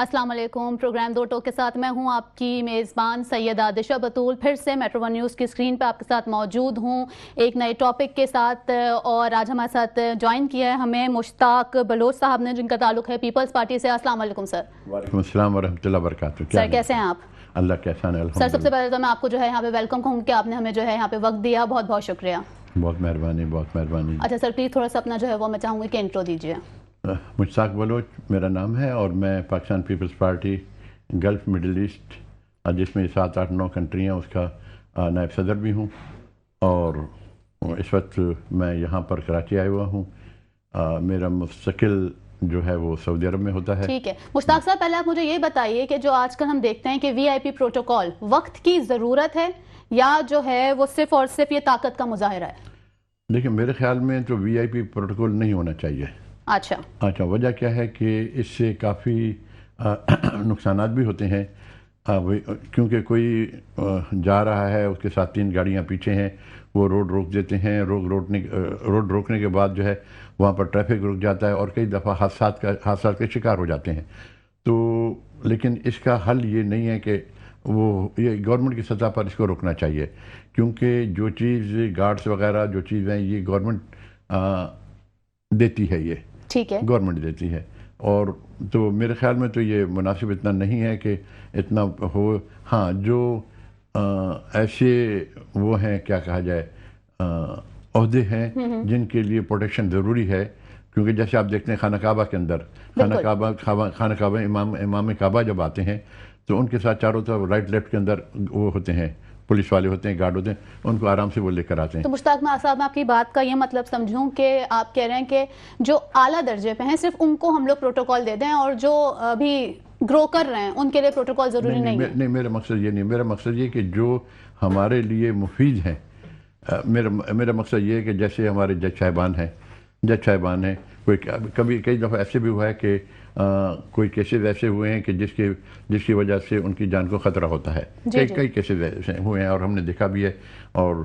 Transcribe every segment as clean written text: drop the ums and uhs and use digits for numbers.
السلام علیکم. پروگرام دو ٹوک کے ساتھ میں ہوں آپ کی میزبان سیدہ دشا بطول. پھر سے میٹرو ون نیوز کی اسکرین پہ آپ کے ساتھ موجود ہوں ایک نئے ٹاپک کے ساتھ. اور آج ہمارے ساتھ جوائن کیا ہے ہمیں مشتاق بلوچ صاحب نے، جن کا تعلق ہے پیپلز پارٹی سے. السلام علیکم سر. وعلیکم السلام ورحمۃ اللہ وبرکاتہ. سر کیسے ہیں آپ؟ اللہ کا احسان ہے. سر سب سے پہلے تو میں آپ کو جو ہے یہاں پہ ویلکم کہوں کہ آپ نے ہمیں جو ہے یہاں پہ وقت دیا، بہت بہت شکریہ. بہت مہربانی، بہت مہربانی. اچھا سر پلیز تھوڑا سا اپنا جو ہے وہ میں چاہوں گی کہ انٹرو دیجیے. مشتاق بلوچ میرا نام ہے اور میں Pakistan Peoples Party Gulf Middle East, جس میں 7 8 9 کنٹری ہیں، اس کا نائب صدر بھی ہوں. اور اس وقت میں یہاں پر کراچی آیا ہوا ہوں. میرا مستقل جو ہے وہ سعودی عرب میں ہوتا ہے. ٹھیک ہے مشتاق صاحب، پہلے آپ مجھے یہ بتائیے کہ جو آج کل ہم دیکھتے ہیں کہ وی آئی پی پروٹوکول وقت کی ضرورت ہے یا جو ہے وہ صرف اور صرف یہ طاقت کا مظاہرہ ہے؟ دیکھیں میرے خیال میں تو وی آئی پی پروٹوکول نہیں ہونا چاہیے. اچھا وجہ کیا ہے کہ اس سے کافی نقصانات بھی ہوتے ہیں. کیونکہ کوئی جا رہا ہے، اس کے ساتھ 3 گاڑیاں پیچھے ہیں، وہ روڈ روک دیتے ہیں. روڈ روکنے کے بعد جو ہے وہاں پر ٹریفک رک جاتا ہے اور کئی دفعہ حادثات کے شکار ہو جاتے ہیں. تو لیکن اس کا حل یہ نہیں ہے کہ یہ گورنمنٹ کی سطح پر اس کو روکنا چاہیے، کیونکہ جو چیز گارڈز وغیرہ جو چیزیں یہ گورنمنٹ دیتی ہے، یہ ٹھیک ہے گورنمنٹ دیتی ہے. اور تو میرے خیال میں تو یہ مناسب اتنا نہیں ہے کہ اتنا ہو. ہاں جو ایسے وہ ہیں، کیا کہا جائے، عہدے ہیں جن کے لیے پروٹیکشن ضروری ہے. کیونکہ جیسے آپ دیکھتے ہیں خانہ کعبہ کے اندر، خانہ کعبہ امام کعبہ جب آتے ہیں تو ان کے ساتھ چاروں طرف رائٹ لیفٹ کے اندر وہ ہوتے ہیں، پولیس والے ہوتے ہیں، گارڈ ہوتے ہیں، ان کو آرام سے وہ لے کر آتے ہیں. تو مشتاق صاحب میں آپ کی بات کا یہ مطلب سمجھوں کہ آپ کہہ رہے ہیں کہ جو اعلیٰ درجے پہ ہیں صرف ان کو ہم لوگ پروٹوکول دے دیں اور جو ابھی گرو کر رہے ہیں ان کے لیے پروٹوکول ضروری نہیں ہے؟ نہیں، میرا مقصد یہ نہیں. میرا مقصد یہ کہ جو ہمارے لیے مفید ہیں. میرا مقصد یہ ہے کہ جیسے ہمارے جج صاحبان ہیں، کبھی کئی دفعہ ایسے بھی ہوا ہے کہ کوئی کیسز ایسے ہوئے ہیں کہ جس کی وجہ سے ان کی جان کو خطرہ ہوتا ہے. کئی کیسز ایسے ہوئے ہیں اور ہم نے دیکھا بھی ہے اور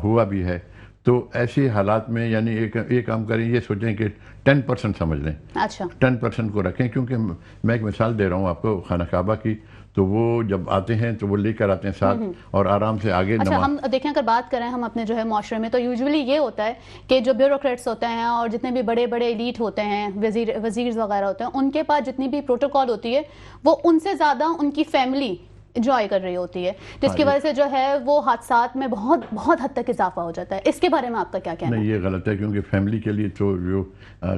ہوا بھی ہے. تو ایسے حالات میں یعنی ایک کام کریں، یہ سوچیں کہ 10% سمجھ لیں. اچھا 10% کو رکھیں. کیونکہ میں ایک مثال دے رہا ہوں آپ کو خانہ کعبہ کی. تو وہ جب آتے ہیں تو وہ لے کر آتے ہیں ساتھ اور آرام سے آگے اچھا ہم دیکھیں اگر بات کریں ہم اپنے جو ہے معاشرے میں، تو یوزولی یہ ہوتا ہے کہ جو بیوروکریٹس ہوتے ہیں اور جتنے بھی بڑے بڑے ایلیٹ ہوتے ہیں، وزیر وغیرہ ہوتے ہیں، ان کے پاس جتنی بھی پروٹوکول ہوتی ہے وہ ان سے زیادہ ان کی فیملی انجوائے کر رہی ہوتی ہے، جس کی وجہ سے جو ہے وہ حادثات میں بہت بہت حد تک اضافہ ہو جاتا ہے. اس کے بارے میں آپ کا کیا کہنا ہے؟ نہیں، یہ غلط ہے. کیونکہ فیملی کے لیے تو جو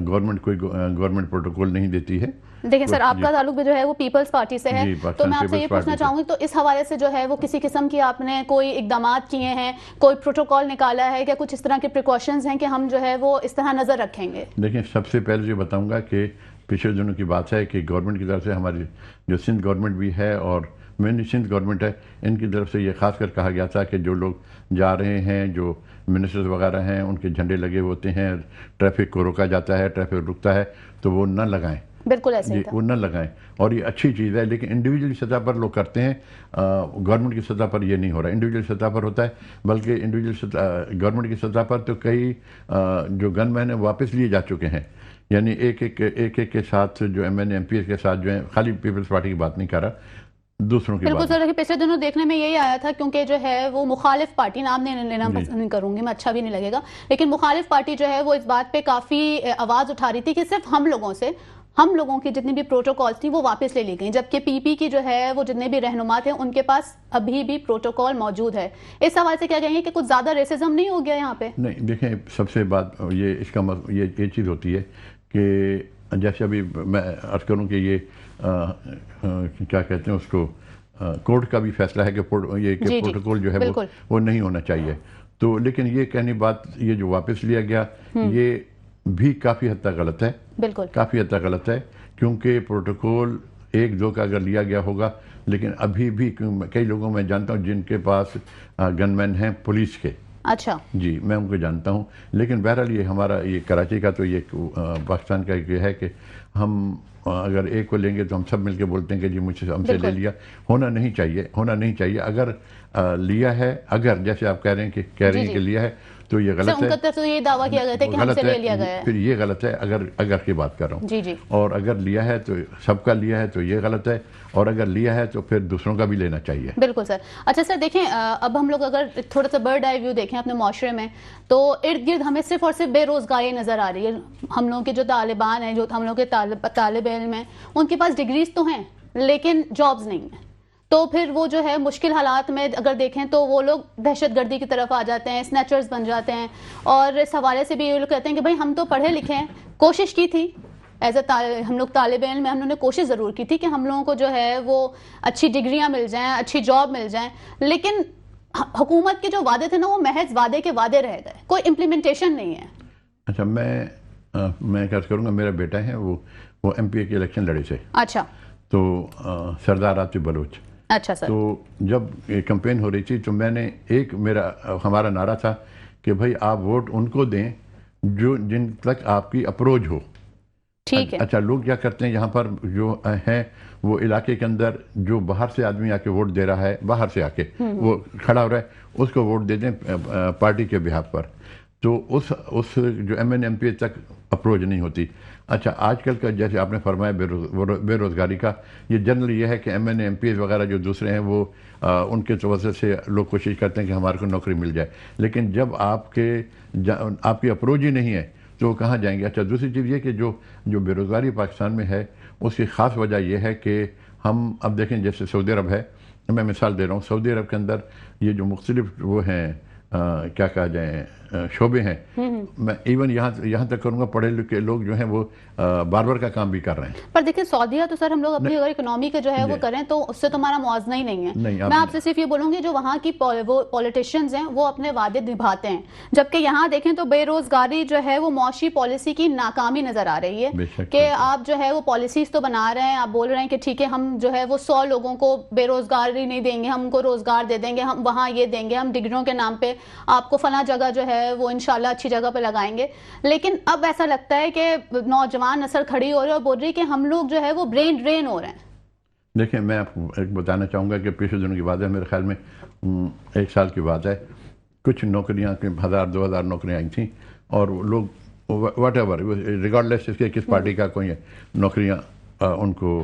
گورنمنٹ پروٹوکول نہیں دیتی ہے. دیکھیں سر آپ کا تعلق بھی جو ہے وہ پیپلز پارٹی سے ہے، تو میں آپ سے یہ پوچھنا چاہوں گی تو اس حوالے سے جو ہے وہ کسی قسم کی آپ نے کوئی اقدامات کیے ہیں، کوئی پروٹوکول نکالا ہے کہ کچھ اس طرح کے پریکاشنز ہیں کہ ہم جو ہے وہ اس طرح نظر رکھیں گے؟ دیکھیں سب سے پہلے یہ بتاؤں گا کہ پچھلے دنوں کی بات ہے کہ گورنمنٹ کی طرف سے ہماری جو سندھ گورنمنٹ بھی ہے اور مینلی سندھ گورنمنٹ ہے، ان کی طرف سے یہ خاص کر کہا گیا تھا کہ جو لوگ جا رہے ہیں، جو منسٹرز وغیرہ ہیں، ان کے جھنڈے لگے ہوتے ہیں، ٹریفک کو روکا جاتا ہے، ٹریفک رکتا ہے تو وہ نہ لگائیں. بالکل ایسے ہی تھا. وہ نہ لگائیں اور یہ اچھی چیز ہے. لیکن انڈیویجول سطح پر لوگ کرتے ہیں، گورنمنٹ کی سطح پر یہ نہیں ہو رہا. انڈیویجول سطح پر ہوتا ہے، بلکہ گورنمنٹ کی سطح پر تو کئی جو گن مین ہیں واپس لیے جا چکے ہیں. یعنی ایک کے ساتھ جو M N M P S کے ساتھ جو ہیں، خالی پیپلز پارٹی کی بات نہیں کر رہا، دوسروں کی بالکل سر. پچھلے دنوں دیکھنے میں یہی آیا تھا کیونکہ جو ہے وہ مخالف پارٹی، نام نہیں لینا پسند نہیں کروں گی میں، اچھا بھی نہیں لگے گا، لیکن مخالف پارٹی جو ہے وہ اس بات پہ کافی آواز اٹھا رہی تھی کہ صرف ہم لوگوں کی جتنی بھی پروٹوکول تھی وہ واپس لے لی گئیں، جبکہ پی پی کی جو ہے وہ جتنے بھی رہنما تھے ان کے پاس ابھی بھی پروٹوکول موجود ہے. اس حوالے سے کیا کہیں گے کہ کچھ زیادہ ریسزم نہیں ہو گیا یہاں پہ؟ نہیں دیکھیں، سب سے بات یہ چیز ہوتی ہے کہ جیسے ابھی میں عرض کروں کہ یہ کیا کہتے ہیں اس کو، کورٹ کا بھی فیصلہ ہے کہ پروٹوکول جو ہے وہ نہیں ہونا چاہیے. تو لیکن یہ کہنی بات، یہ جو واپس لیا گیا یہ بھی کافی حد تک غلط ہے. بالکل کافی حد تک غلط ہے. کیونکہ پروٹوکول 1 2 کا اگر لیا گیا ہوگا، لیکن ابھی بھی کئی لوگوں میں جانتا ہوں جن کے پاس گن مین ہیں پولیس کے. اچھا جی میں ان کو جانتا ہوں. لیکن بہرحال یہ ہمارا یہ کراچی کا تو یہ پاکستان کا یہ ہے کہ ہم اگر ایک کو لیں گے تو ہم سب مل کے بولتے ہیں کہ جی ہم سے لے لیا. ہونا نہیں چاہیے. اگر لیا ہے، اگر جیسے آپ کہہ رہے ہیں کہ لیا ہے تو یہ غلط ہے. ان کا طرف سے یہ دعویٰ کیا گیا تھا کہ ہم سے لے لیا گیا ہے. پھر یہ غلط ہے اگر کی بات کر رہا ہوں. جی. اور اگر لیا ہے تو سب کا لیا ہے تو یہ غلط ہے, اور اگر لیا ہے تو پھر دوسروں کا بھی لینا چاہیے. بالکل سر. اچھا سر دیکھیں, اب ہم لوگ اگر تھوڑا سا برڈ آئی ویو دیکھیں اپنے معاشرے میں, تو ارد گرد ہمیں صرف اور صرف بے روزگاری نظر آ رہی ہے. ہم لوگوں کے جو طالبان ہیں, جو ہم لوگ کے طالب علم ہیں, ان کے پاس ڈگریز تو ہیں لیکن جابز نہیں ہیں. تو پھر وہ جو ہے مشکل حالات میں اگر دیکھیں تو وہ لوگ دہشت گردی کی طرف آ جاتے ہیں, سنیچرز بن جاتے ہیں. اور اس حوالے سے بھی یہ لوگ کہتے ہیں کہ بھائی ہم تو پڑھے لکھے ہیں, کوشش کی تھی ہم لوگ طالب علم میں, ہم نے کوشش ضرور کی تھی کہ ہم لوگوں کو جو ہے وہ اچھی ڈگریاں مل جائیں, اچھی جاب مل جائیں, لیکن حکومت کے جو وعدے تھے نا وہ محض وعدے کے وعدے رہ گئے, کوئی امپلیمنٹیشن نہیں ہے. اچھا, میں کیا کروں گا, میرا بیٹا ہے وہ ایم پی اے کے الیکشن لڑے سے. اچھا. تو سردار آصف بلوچ. اچھا سر. تو جب کمپین ہو رہی تھی تو میں نے ہمارا نعرہ تھا کہ بھائی آپ ووٹ ان کو دیں جن تک آپ کی اپروچ ہو. ٹھیک ہے. اچھا, لوگ کیا کرتے ہیں یہاں پر جو ہیں وہ علاقے کے اندر جو باہر سے آدمی آ کے ووٹ دے رہا ہے, باہر سے آ کے وہ کھڑا ہو رہا ہے, اس کو ووٹ دے دیں پارٹی کے بہاف پر. تو اس جو ایم این ایم پی تک اپروچ نہیں ہوتی. اچھا, آج کل کا جیسے آپ نے فرمایا بے روزگاری کا, یہ جنرلی یہ ہے کہ ایم این ایم پی وغیرہ جو دوسرے ہیں وہ ان کے توسط سے لوگ کوشش کرتے ہیں کہ ہمارے کو نوکری مل جائے, لیکن جب آپ کی اپروچ ہی نہیں ہے تو وہ کہاں جائیں گے. اچھا, دوسری چیز یہ کہ جو بے روزگاری پاکستان میں ہے اس کی خاص وجہ یہ ہے کہ ہم اب دیکھیں جیسے سعودی عرب ہے, میں مثال دے رہا ہوں, سعودی عرب کے اندر یہ جو مختلف وہ ہیں کیا کہا جائیں شعبے ہیں, میں ایون یہاں تک کروں گا پڑھے لکھے لوگ جو ہیں وہ باربر کا کام بھی کر رہے ہیں. پر دیکھیں سعودیہ تو سر ہم لوگ اپنی اگر اکنامی کا جو ہے وہ کریں تو اس سے تو ہمارا موازنہ ہی نہیں ہے. میں آپ سے صرف یہ بولوں گی جو وہاں کی پولیٹیشینز ہیں وہ اپنے وعدے نبھاتے ہیں, جبکہ یہاں دیکھیں تو بے روزگاری جو ہے وہ معاشی پالیسی کی ناکامی نظر آ رہی ہے کہ آپ جو ہے وہ پالیسیز تو بنا رہے ہیں, آپ بول رہے ہیں کہ ٹھیک ہے ہم جو ہے وہ 100 لوگوں کو بے روزگاری نہیں دیں گے, ہم کو روزگار دے دیں گے, ہم وہاں یہ دیں گے, ہم ڈگریوں کے نام پہ آپ کو فلاں جگہ جو ہے وہ انشاءاللہ اچھی جگہ پہ لگائیں گے. لیکن اب ایسا لگتا ہے کہ نوجوان نسل کھڑی ہو رہی ہے اور بول رہی کہ ہم لوگ جو ہے وہ برین ڈرین ہو رہے ہیں. دیکھیں, میں آپ کو ایک بتانا چاہوں گا کہ پچھلے دنوں کی بات ہے, میرے خیال میں 1 سال کی بات ہے, کچھ نوکریاں 1000-2000 نوکریاں آئی تھیں اور لوگ واٹ ایور ریگارڈلیس اس کے کس پارٹی کا کوئی نوکریاں ان کو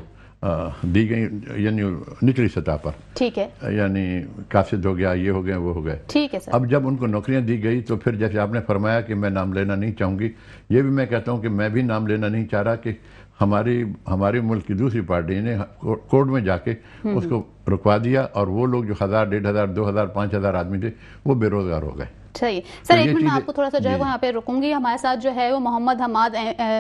دی گئی, یعنی نچلی سطح پر. ٹھیک ہے. یعنی قاصد ہو گیا, یہ ہو گئے, وہ ہو گئے. ٹھیک ہے سر. اب جب ان کو نوکریاں دی گئی تو پھر جیسے آپ نے فرمایا کہ میں نام لینا نہیں چاہوں گی, یہ بھی میں کہتا ہوں کہ میں بھی نام لینا نہیں چاہ رہا کہ ہماری ملک کی دوسری پارٹی نے کورٹ میں جا کے اس کو رکوا دیا اور وہ لوگ جو 1000, 1500, 2000, 5000 آدمی تھے وہ بے روزگار ہو گئے. صحیح سر. ایک منٹ میں آپ کو تھوڑا سا جو ہے وہ یہاں پہ رکوں گی. ہمارے ساتھ جو ہے وہ محمد حماد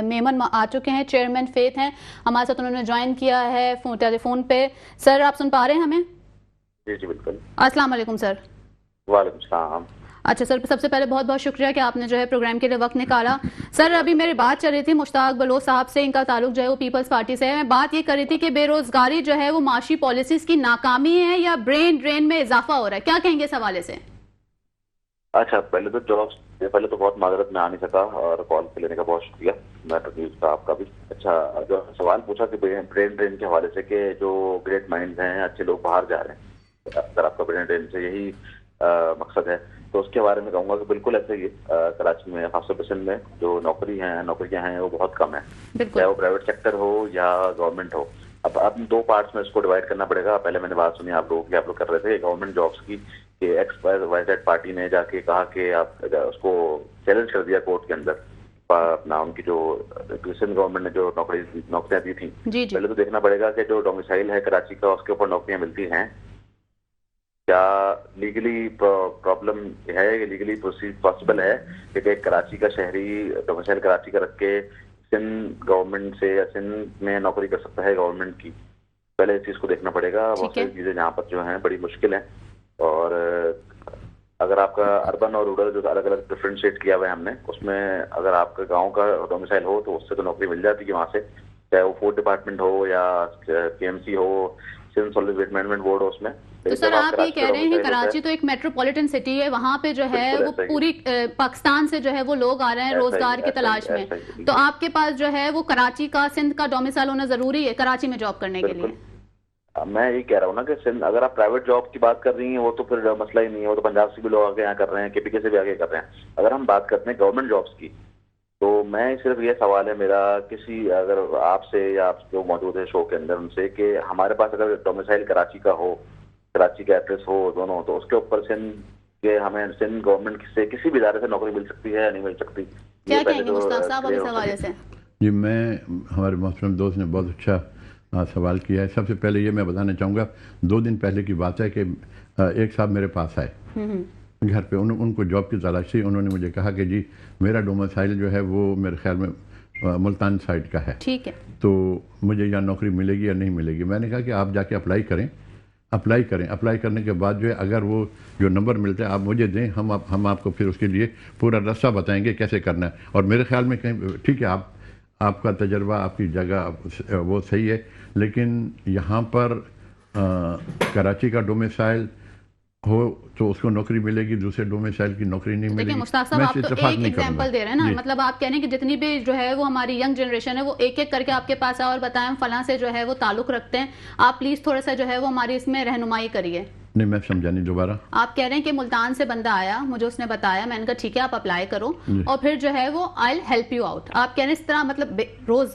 میمن آ چکے ہیں, چیئرمین فیتھ ہیں ہمارے ساتھ, انہوں نے جوائن کیا ہے ٹیلی فون پہ. سر آپ سن پا رہے ہیں ہمیں؟ جی جی بالکل. السلام علیکم سر. وعلیکم السلام. اچھا سر, سب سے پہلے بہت بہت شکریہ کہ آپ نے جو ہے پروگرام کے لیے وقت نکالا. سر ابھی میری بات چل رہی تھی مشتاق بلوچ صاحب سے, ان کا تعلق جو ہے وہ پیپلز پارٹی سے ہے. میں بات یہ کر رہی تھی کہ بے روزگاری جو ہے وہ معاشی پالیسیز کی ناکامی ہے یا برین ڈرین میں اضافہ ہو رہا ہے, کیا کہیں گے اس حوالے سے؟ اچھا, پہلے تو بہت معذرت میں آ نہیں سکا اور کال پہ لینے کا بہت شکریہ میٹرو نیوز کا آپ کا بھی. اچھا, جو سوال پوچھا کہ برین ڈرین کے حوالے سے کہ جو گریٹ مائنڈز ہیں, اچھے لوگ باہر جا رہے ہیں, اگر آپ کا برین ڈرین سے یہی مقصد ہے تو اس کے بارے میں کہوں گا کہ بالکل ایسا ہی ہے. کراچی میں خاص طور پر سندھ میں جو نوکریاں ہیں وہ بہت کم ہیں, چاہے وہ پرائیویٹ سیکٹر ہو یا گورنمنٹ ہو. اب 2 پارٹس میں اس کو ڈیوائڈ کرنا پڑے گا. پہلے میں نے بات سنی آپ لوگ کر رہے تھے گورنمنٹ جابس کی کہ ایکس وائی زیڈ پارٹی نے جا کے کہا کہ آپ اس کو چیلنج کر دیا کورٹ کے اندر اپنا, ان کی جو سندھ گورنمنٹ نے جو نوکریاں دی تھیں. پہلے تو دیکھنا پڑے گا کہ جو ڈومیسائل ہے کراچی کا اس کے اوپر نوکریاں ملتی ہیں, کیا لیگلی پرابلم ہے, لیگلی پاسبل ہے کہ ایک کراچی کا شہری ڈومیسائل کراچی کا رکھ کے سندھ گورنمنٹ سے یا سندھ میں نوکری کر سکتا ہے گورنمنٹ کی. پہلے اس چیز کو دیکھنا پڑے گا. بہت ساری چیزیں جہاں پر جو ہیں بڑی مشکل ہیں, اور اگر آپ کا اربن اور رورل جو الگ الگ ڈفرینشیٹ کیا ہوا ہے ہم نے, اس میں اگر آپ کا گاؤں کا ڈومیسائل ہو تو اس سے تو نوکری مل جاتی ہے وہاں سے, چاہے وہ فوڈ ڈپارٹمنٹ ہو یا کے ایم سی ہو, سندھ سالج ویسٹ مینجمنٹ بورڈ ہو. اس میں تو سر آپ یہ کہہ رہے ہیں کراچی تو ایک میٹروپولیٹن سٹی ہے, وہاں پہ جو ہے وہ پوری پاکستان سے جو ہے وہ لوگ آ رہے ہیں روزگار کی تلاش میں, تو آپ کے پاس جو ہے وہ کراچی کا سندھ کا ڈومیسائل ہونا ضروری ہے کراچی میں جاب کرنے کے لیے؟ میں یہ کہہ رہا ہوں نا کہ سندھ اگر آپ پرائیویٹ جاب کی بات کر رہی ہیں وہ تو پھر مسئلہ ہی نہیں ہے, وہ تو پنجاب سے بھی لوگ آگے یہاں کر رہے ہیں, کے پی کے سے بھی آگے کر رہے ہیں. اگر ہم بات کرتے ہیں گورنمنٹ جابس کی تو میں صرف یہ سوال ہے میرا کسی اگر آپ سے یا آپ جو موجود ہے شو کے اندر ان سے کہ ہمارے پاس اگر ڈومیسائل کراچی کا ہو, کراچی کا ایڈریس ہو دونوں, تو اس کے اوپر سندھ کہ ہمیں سندھ گورنمنٹ سے کسی بھی ادارے سے نوکری مل سکتی ہے یا نہیں مل سکتی؟ کیا کہیں گے مشتاق صاحب اب اس حوالے سے؟ جی میں ہمارے محترم دوست نے بہت اچھا سوال کیا ہے. سب سے پہلے یہ میں بتانا چاہوں گا 2 دن پہلے کی بات ہے کہ ایک صاحب میرے پاس آئے گھر پہ, ان کو جاب کی تلاش تھی. انہوں نے مجھے کہا کہ جی میرا ڈومیسائل جو ہے وہ میرے خیال میں ملتان سائڈ کا ہے, ٹھیک ہے, تو مجھے یا نوکری ملے گی یا نہیں ملے گی. میں نے کہا کہ آپ جا کے اپلائی کریں, اپلائی کرنے کے بعد جو ہے اگر وہ جو نمبر ملتے ہیں آپ مجھے دیں, ہم آپ کو پھر اس کے لیے پورا راستہ بتائیں گے کیسے کرنا ہے. اور میرے خیال میں کہیں ٹھیک ہے آپ کا تجربہ آپ کی جگہ وہ صحیح ہے, لیکن یہاں پر کراچی کا ڈومیسائل ہو تو اس کو نوکری ملے گی, دوسرے ڈومیسائل کی نوکری نہیں ملے گی. مشتاق صاحب آپ تو ایک ایگزامپل دے رہے ہیں نا, مطلب آپ کہہ رہے ہیں کہ جتنی بھی جو ہے وہ ہماری ینگ جنریشن ہے وہ ایک ایک کر کے آپ کے پاس آئے اور بتائیں ہم فلاں سے جو ہے وہ تعلق رکھتے ہیں, آپ پلیز تھوڑا سا جو ہے وہ ہماری اس میں رہنمائی کریے. نہیں میں سمجھا نہیں دوبارہ. آپ کہہ رہے ہیں کہ ملتان سے بندہ آیا, مجھے اس نے بتایا, میں نے کہا ٹھیک ہے آپ اپلائی کرو اور پھر جو ہے وہ آئی ہیلپ یو آؤٹ. آپ کہہ رہے ہیں اس طرح مطلب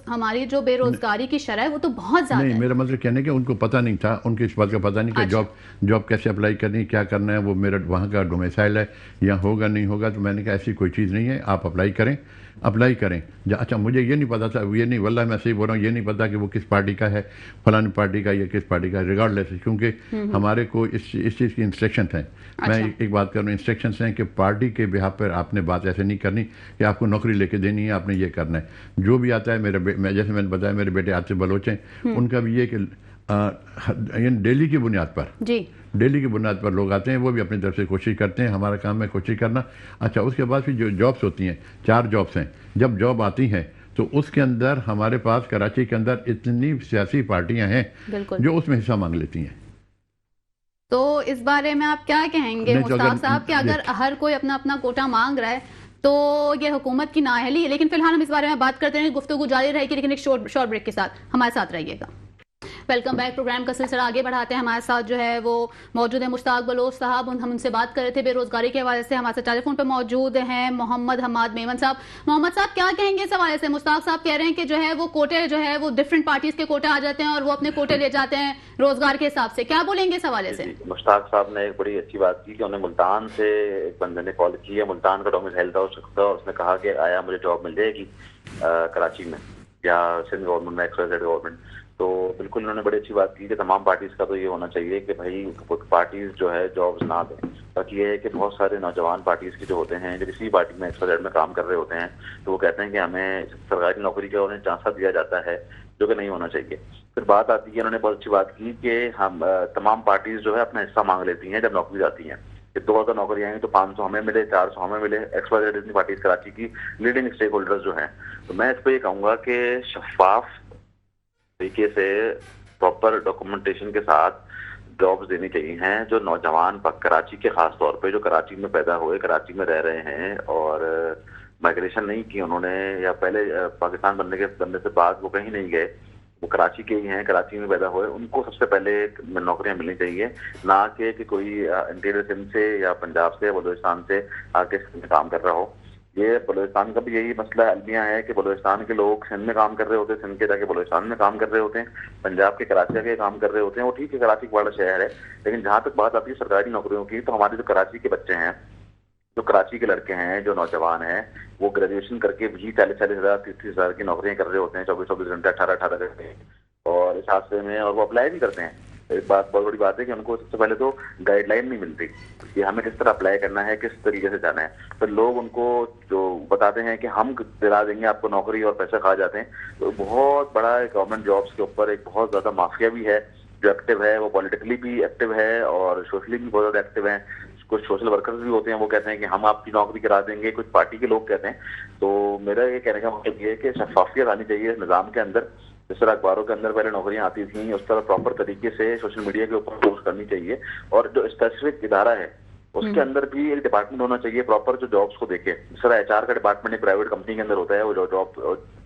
ہماری جو بے روزگاری کی شرح ہے وہ تو بہت زیادہ ہے. نہیں میرا مطلب کہنے کہ ان کو پتہ نہیں تھا, ان کی اس بات کا پتہ نہیں کہ جاب کیسے اپلائی کرنی, کیا کرنا ہے, وہ میرا وہاں کا ڈومیسائل ہے یا ہوگا نہیں ہوگا. تو میں نے کہا ایسی کوئی چیز نہیں ہے, آپ اپلائی کریں. اچھا مجھے یہ نہیں پتا تھا, یہ نہیں واللہ میں صحیح بول رہا ہوں, یہ نہیں پتا کہ وہ کس پارٹی کا ہے, فلانی پارٹی کا یا کس پارٹی کا, ریگارڈ لیس, کیونکہ ہمارے کو اس چیز کی انسٹرکشنز ہیں. میں ایک بات کر رہا ہوں, انسٹرکشنز ہیں کہ پارٹی کے بہاف پر آپ نے بات ایسے نہیں کرنی کہ آپ کو نوکری لے کے دینی ہے, آپ نے یہ کرنا ہے. جو بھی آتا ہے جیسے میں نے بتایا میرے بیٹے عاطف بلوچ ہیں, ان کا بھی یہ کہ ڈیلی کی بنیاد پر ڈیلی کی بنیاد پر لوگ آتے ہیں, وہ بھی اپنی طرف سے کوشش کرتے ہیں. ہمارا کام ہے کوشش کرنا. اچھا اس کے بعد پھر جو جابس ہوتی ہیں 4 جابس ہیں, جب جاب آتی ہیں تو اس کے اندر ہمارے پاس کراچی کے اندر اتنی سیاسی پارٹیاں ہیں جو اس میں حصہ مانگ لیتی ہیں. تو اس بارے میں آپ کیا کہیں گے مشتاق صاحب کہ اگر ہر کوئی اپنا اپنا کوٹا مانگ رہا ہے تو یہ حکومت کی نااہلی ہے؟ لیکن فی الحال ہم اس بارے میں بات کرتے ہیں, گفتگو جاری رہے گی لیکن ایک شارٹ بریک کے ساتھ ہمارے ساتھ رہیے گا. Welcome back. پروگرام کا سلسلہ آگے بڑھاتے ہیں. ہمارے ساتھ جو ہے وہ موجود ہے مشتاق بلوچ صاحب, ہم ان سے بات کر رہے تھے بے روزگاری کے حوالے سے. ہمارے ساتھ ٹیلی فون پہ موجود ہیں محمد حماد میمن صاحب. محمد صاحب کیا کہیں گے اس حوالے سے؟ مشتاق صاحب کہہ رہے ہیں کہ جو ہے وہ کوٹے جو ہے وہ ڈفرینٹ پارٹیز کے کوٹے آ جاتے ہیں اور وہ اپنے کوٹے لے جاتے ہیں روزگار کے حساب سے. کیا بولیں گے اس حوالے سے؟ مشتاق صاحب نے ایک بڑی اچھی بات کی کہ انہیں ملتان سے ایک بندے نے کال کی ہے, ملتان کا ڈومیسائل تھا اور اس نے کہا کہ آیا مجھے جاب مل جائے گی کراچی میں یا سندھ گورنمنٹ میں, ایکس گورنمنٹ. تو بالکل انہوں نے بڑی اچھی بات کی کہ تمام پارٹیز کا تو یہ ہونا چاہیے کہ بھائی پارٹیز جو ہے جابز نہ دیں. باقی یہ ہے کہ بہت سارے نوجوان پارٹیز کے جو ہوتے ہیں جو کسی پارٹی میں ایکس میں کام کر رہے ہوتے ہیں تو وہ کہتے ہیں کہ ہمیں سرکاری نوکری کا انہیں چانسہ دیا جاتا ہے جو کہ نہیں ہونا چاہیے. پھر بات آتی ہے, انہوں نے بہت اچھی بات کی کہ ہم تمام پارٹیز جو ہے اپنا حصہ مانگ لیتی ہیں جب نوکری جاتی ہیں. 2,000 نوکریاں ہیں تو 500 ہمیں ملے, 400 ہمیں ملے. ایکس پارٹیز کراچی کی لیڈنگ اسٹیک ہولڈرز جو ہیں. تو میں اس پہ یہ کہوں گا کہ شفاف طریقے سے پراپر ڈاکومنٹیشن کے ساتھ جابز دینی چاہیے ہیں جو نوجوان کراچی کے, خاص طور پہ جو کراچی میں پیدا ہوئے, کراچی میں رہ رہے ہیں اور مائگریشن نہیں کی انہوں نے, یا پہلے پاکستان بننے سے بعد وہ کہیں نہیں گئے, وہ کراچی کے ہی ہیں, کراچی میں پیدا ہوئے. ان کو سب سے پہلے نوکریاں ملنی چاہیے, نہ کہ کوئی انٹیریئر سندھ سے یا پنجاب سے یا بلوچستان سے آ کے کام کر رہا ہو. یہ بلوچستان کا بھی یہی مسئلہ المیہ ہے کہ بلوچستان کے لوگ سندھ میں کام کر رہے ہوتے ہیں, سندھ کے جا کے بلوچستان میں کام کر رہے ہوتے ہیں, پنجاب کے کراچی کے کام کر رہے ہوتے ہیں. وہ ٹھیک ہے کراچی ایک بڑا شہر ہے, لیکن جہاں تک بات آتی ہے سرکاری نوکریوں کی تو ہمارے جو کراچی کے بچے ہیں, جو کراچی کے لڑکے ہیں, جو نوجوان ہیں, وہ گریجویشن کر کے بھی 40,000 30,000 30,000 کی نوکریاں کر رہے ہوتے ہیں 24 گھنٹے 18 گھنٹے, اور اس حادثے میں, اور وہ اپلائی بھی کرتے ہیں. ایک بات بہت بڑی بات ہے کہ ان کو سب سے پہلے تو گائیڈ لائن نہیں ملتی کہ ہمیں کس طرح اپلائی کرنا ہے, کس طریقے سے جانا ہے. پھر لوگ ان کو جو بتاتے ہیں کہ ہم دلا دیں گے آپ کو نوکری اور پیسے کھا جاتے ہیں. تو بہت بڑا گورنمنٹ جابس کے اوپر ایک بہت زیادہ مافیا بھی ہے جو ایکٹیو ہے, وہ پولیٹیکلی بھی ایکٹیو ہے اور سوشلی بھی بہت زیادہ ایکٹیو ہیں. کچھ سوشل ورکرز بھی ہوتے ہیں, وہ کہتے ہیں کہ ہم آپ کی نوکری کرا دیں گے, کچھ پارٹی کے لوگ کہتے ہیں. تو میرا یہ کہنے کا مطلب یہ ہے کہ شفافیت آنی چاہیے نظام کے اندر. جس طرح اخباروں کے اندر پہلے نوکریاں آتی تھیں اس طرح پراپر طریقے سے سوشل میڈیا کے اوپر پوسٹ کرنی چاہیے. اور جو اسپیسیفک ادارہ ہے اس کے اندر بھی ایک ڈپارٹمنٹ ہونا چاہیے پراپر جو جابس کو دیکھے. جس طرح HR کا ڈپارٹمنٹ ایک پرائیویٹ کمپنی کے اندر ہوتا ہے, وہ جو جاب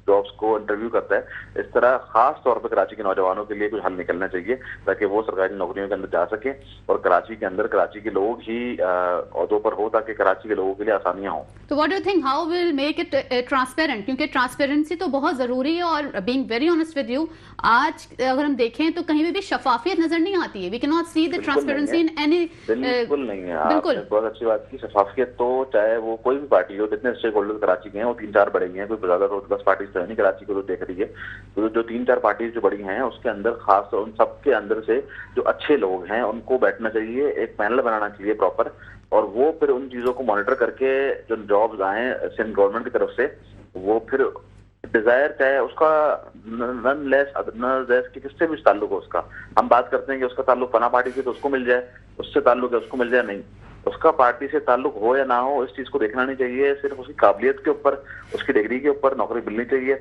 جابس کو انٹرویو کرتا ہے. اس طرح خاص طور پہ کراچی کے نوجوانوں کے لیے کچھ حل نکلنا چاہیے تاکہ وہ سرکاری نوکریوں کے اندر جا سکیں اور کراچی کے اندر کراچی کے لوگ ہی عہدوں پر ہو تاکہ کراچی کے لوگوں کے لیے آسانیاں ہوں. تو what do you think how will make it transparent? کیونکہ ٹرانسپیرنسی تو بہت ضروری ہے، اور being very honest with you آج اگر ہم دیکھیں تو کہیں بھی شفافیت نظر نہیں آتی ہے. We can not see the transparency in any. بالکل نہیں ہے. بالکل بہت اچھی بات کی. شفافیت تو چاہے وہ کوئی بھی پارٹی ہو، جتنے اسٹیک ہولڈر کراچی کے ہیں وہ 3-4 بڑے ہی ہیں، کوئی زیادہ تو 10 پارٹیز تو ہے نہیں کراچی کو تو دیکھ رہی ہے. تو جو 3-4 پارٹیز جو بڑی ہیں اس کے اندر خاص طور ان سب کے اندر سے جو اچھے لوگ ہیں ان کو بیٹھنا چاہیے، ایک پینل بنانا چاہیے پراپر، اور وہ پھر ان چیزوں کو مانیٹر کر کے جو جابز آئیں سندھ گورنمنٹ کی طرف سے وہ پھر ڈیزائر چاہے اس کا نن لیس کہ کس سے بھی تعلق ہو. اس کا ہم بات کرتے ہیں کہ اس کا تعلق فلاں پارٹی سے تو اس کو مل جائے، اس سے تعلق ہے اس کو مل جائے، نہیں، اس کا پارٹی سے تعلق ہو یا نہ ہو اس چیز کو دیکھنا نہیں چاہیے. صرف اس کی قابلیت کے اوپر، اس کی ڈگری کے اوپر نوکری ملنی چاہیے.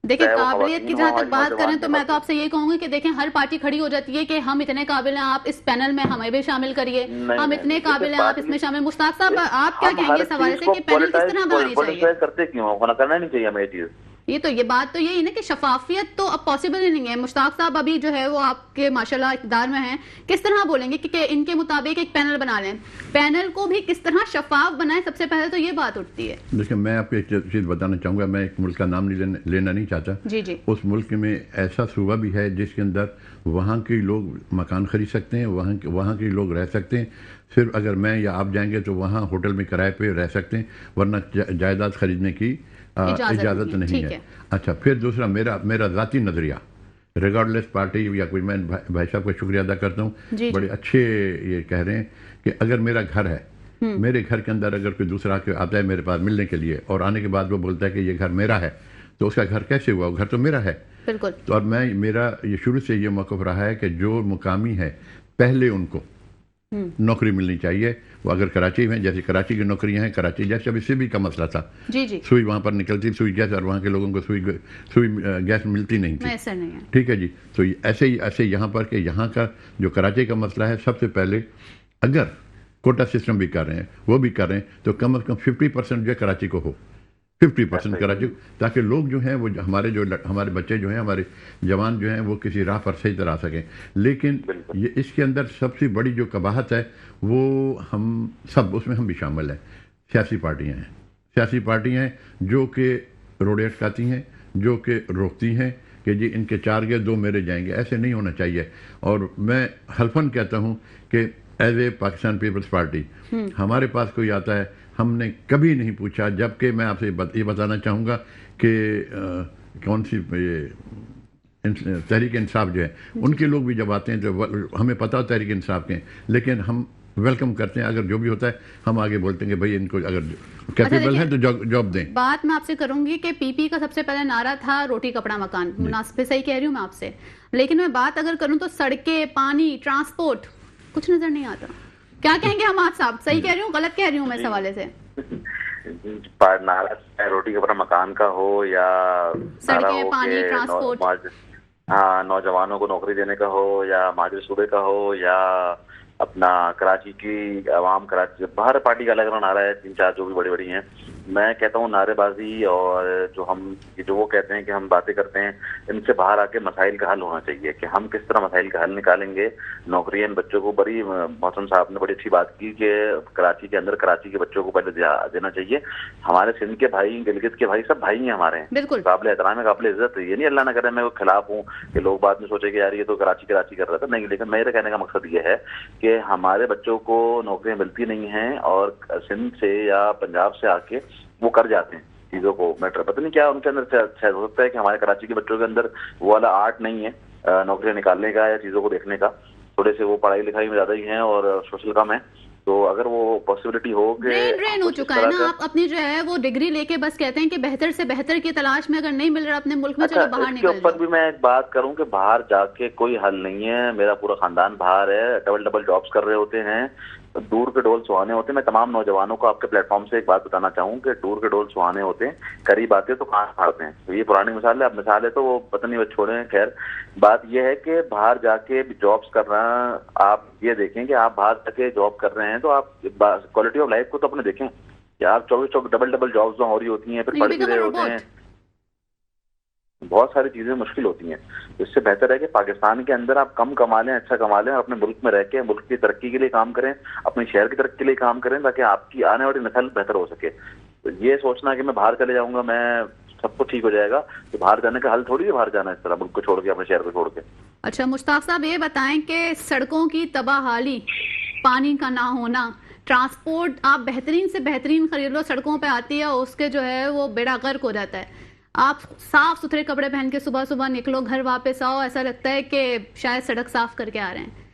دیکھیں قابلیت کی جہاں تک بات کریں تو میں تو آپ سے یہ کہوں گی کہ دیکھیں ہر پارٹی کھڑی ہو جاتی ہے کہ ہم اتنے قابل ہیں، آپ اس پینل میں ہمیں بھی شامل کریے، ہم اتنے قابل ہیں، آپ اس میں شامل. مشتاق صاحب آپ کیا کہیں گے اس حوالے سے کہ پینل کس طرح بنانی چاہیے؟ کرتے کیوں کرنا نہیں چاہیے ہمیں یہ چیز. یہ بات تو یہی نا کہ شفافیت تو اب پاسبل ہی نہیں ہے. مشتاق صاحب ابھی جو ہے وہ آپ کے ماشاءاللہ اقتدار میں ہیں، کس طرح بولیں گے کہ ان کے مطابق ایک پینل بنا لیں؟ پینل کو بھی کس طرح شفاف بنائیں، سب سے پہلے تو یہ بات اٹھتی ہے. دیکھیں میں آپ کو ایک چیز بتانا چاہوں گا، میں ایک ملک کا نام لینا نہیں چاہتا. جی جی. اس ملک میں ایسا صوبہ بھی ہے جس کے اندر وہاں کے لوگ مکان خرید سکتے ہیں، وہاں کے لوگ رہ سکتے ہیں. صرف اگر میں یا آپ جائیں گے تو وہاں ہوٹل میں کرائے پہ رہ سکتے ہیں، ورنہ جائیداد خریدنے کی اجازت نہیں ہے. اچھا، پھر دوسرا میرا ذاتی نظریہ ریگارڈ لیس پارٹی یا کوئی، میں بھائی صاحب کا شکریہ ادا کرتا ہوں، بڑے اچھے یہ کہہ رہے ہیں کہ اگر میرا گھر ہے، میرے گھر کے اندر اگر کوئی دوسرا آتا ہے میرے پاس ملنے کے لیے اور آنے کے بعد وہ بولتا ہے کہ یہ گھر میرا ہے، تو اس کا گھر کیسے ہوا؟ وہ گھر تو میرا ہے. بالکل. تو اور میرا یہ شروع سے یہ موقف رہا ہے کہ جو مقامی ہے پہلے ان کو نوکری ملنی چاہیے. وہ اگر کراچی میں، جیسے کراچی کی نوکریاں ہیں، کراچی جیسے ابھی سبھی کا مسئلہ تھا، جی جی، سوئی وہاں پر نکلتی، سوئی گیس، اور وہاں کے لوگوں کو سوئی گیس ملتی نہیں تھی. ٹھیک ہے جی. تو ایسے یہاں پر کہ یہاں کا جو کراچی کا مسئلہ ہے، سب سے پہلے اگر کوٹا سسٹم بھی کر رہے ہیں، وہ بھی کر رہے ہیں، تو کم از کم 50% جو ہے کراچی کو ہو، 50% کراچی، تاکہ لوگ جو ہیں وہ ہمارے بچے جو ہیں، ہمارے جوان جو ہیں وہ کسی راہ پر صحیح طرح آ سکیں. لیکن یہ اس کے اندر سب سے بڑی جو قباحت ہے وہ ہم سب، اس میں ہم بھی شامل ہیں، سیاسی پارٹیاں ہیں جو کہ روڑے اٹکاتی ہیں، جو کہ روکتی ہیں کہ جی ان کے 4 گئے 2 میرے جائیں گے. ایسے نہیں ہونا چاہیے. اور میں حلفاً کہتا ہوں کہ ایز اے پاکستان پیپلز پارٹی ہمارے پاس کوئی آتا ہے، ہم نے کبھی نہیں پوچھا، جبکہ میں آپ سے یہ بتانا چاہوں گا کہ کون سی تحریک انصاف جو ہے، ان کے لوگ بھی جب آتے ہیں تو ہمیں پتہ ہوتا ہے تحریک انصاف کے ہیں، لیکن ہم ویلکم کرتے ہیں. اگر جو بھی ہوتا ہے ہم آگے بولتے ہیں کہ بھائی ان کو اگر کیپیبل ہے تو جاب دیں. بات میں آپ سے کروں گی کہ پی پی کا سب سے پہلے نعرہ تھا روٹی کپڑا مکان، مناسب صحیح کہہ رہی ہوں میں آپ سے، لیکن میں بات اگر کروں تو سڑکیں، پانی، ٹرانسپورٹ کچھ نظر نہیں آتا. کیا کہیں گے حماد صاحب؟ صحیح کہہ رہی ہوں، غلط کہہ رہی ہوں میں اس حوالے سے؟ نعرہ روٹی کپڑا مکان کا ہو یا سڑکیں، پانی، ٹرانسپورٹ، نوجوانوں کو نوکری دینے کا ہو، یا مہاجر صوبے کا ہو، یا اپنا کراچی کی عوام، کراچی باہر پارٹی کا الگ نعرہ ہے، 3-4 جو بھی بڑی بڑی ہیں. میں کہتا ہوں نعرے بازی اور جو وہ کہتے ہیں کہ ہم باتیں کرتے ہیں، ان سے باہر آ کے مسائل کا حل ہونا چاہیے کہ ہم کس طرح مسائل کا حل نکالیں گے. نوکریاں ان بچوں کو، بڑی محسن صاحب نے بڑی اچھی بات کی کہ کراچی کے اندر کراچی کے بچوں کو پہلے دینا چاہیے. ہمارے سندھ کے بھائی، گلگت کے بھائی، سب بھائی ہیں ہمارے ہیں، بالکل قابل احترام ہے، قابل عزت ہے. یہ نہیں اللہ نہ کرے میں خلاف ہوں کہ لوگ بعد میں سوچے کہ یار یہ تو کراچی کر رہا تھا، نہیں. لیکن میرے کہنے کا مقصد یہ ہے کہ ہمارے بچوں کو نوکریاں ملتی نہیں ہیں اور سندھ سے یا پنجاب سے آ کے وہ کر جاتے ہیں چیزوں کو. میٹر پتہ نہیں کیا ان کے اندر شاید ہو سکتا ہے کہ ہمارے کراچی کے بچوں کے اندر وہ والا آرٹ نہیں ہے نوکریاں نکالنے کا یا چیزوں کو دیکھنے کا. تھوڑے سے وہ پڑھائی لکھائی میں زیادہ ہی ہیں اور سوشل کم ہے. تو اگر وہ پاسبلٹی ہو کہ ڈرین ہو چکا ہے نا، آپ اپنی جو ہے وہ ڈگری لے کے بس کہتے ہیں کہ بہتر سے بہتر کی تلاش میں اگر نہیں مل رہا اپنے ملک میں چلو باہر نکل جاؤ. اس کے اوپر بھی میں ایک بات کروں کہ باہر جا کے کوئی حل نہیں ہے. میرا پورا خاندان باہر ہے، ڈبل جابس کر رہے ہوتے ہیں، دور کے ڈول سہانے ہوتے ہیں. میں تمام نوجوانوں کو آپ کے پلیٹ فارم سے ایک بات بتانا چاہوں کہ دور کے ڈول سہانے ہوتے ہیں، قریب آتے تو کہاں پھاڑتے ہیں. تو یہ پرانی مثال ہے، اب مثال ہے تو وہ پتہ نہیں وہ چھوڑیں. خیر بات یہ ہے کہ باہر جا کے جابس کر رہے ہیں. آپ یہ دیکھیں کہ آپ باہر جا کے جاب کر رہے ہیں تو آپ کوالٹی آف لائف کو تو اپنے دیکھیں کہ آپ 24 ڈبل جابس ہو رہی ہوتی ہیں، پھر پڑھ بھی رہے ہوتے ہیں. بہت ساری چیزیں مشکل ہوتی ہیں. اس سے بہتر ہے کہ پاکستان کے اندر آپ کم کما لیں, اچھا کما لیں, اور اپنے ملک میں رہ کے ملک کی ترقی کے لیے کام کریں, اپنے شہر کی ترقی کے لیے کام کریں, تاکہ آپ کی آنے والی نسل بہتر ہو سکے. تو یہ سوچنا کہ میں باہر چلے جاؤں گا, میں سب کچھ ٹھیک ہو جائے گا, تو باہر جانے کا حل تھوڑی ہے باہر جانا اس طرح ملک کو چھوڑ کے, اپنے شہر کو چھوڑ کے. اچھا مشتاق صاحب یہ بتائیں کہ سڑکوں کی تباہ حالی, پانی کا نہ ہونا, ٹرانسپورٹ آپ بہترین سے بہترین خرید لو, سڑکوں پہ آتی ہے اس کے جو ہے وہ بیڑا غرق ہو جاتا ہے. آپ صاف ستھرے کپڑے پہن کے صبح صبح نکلو, گھر واپس آؤ, ایسا لگتا ہے کہ شاید سڑک صاف کر کے آ رہے ہیں.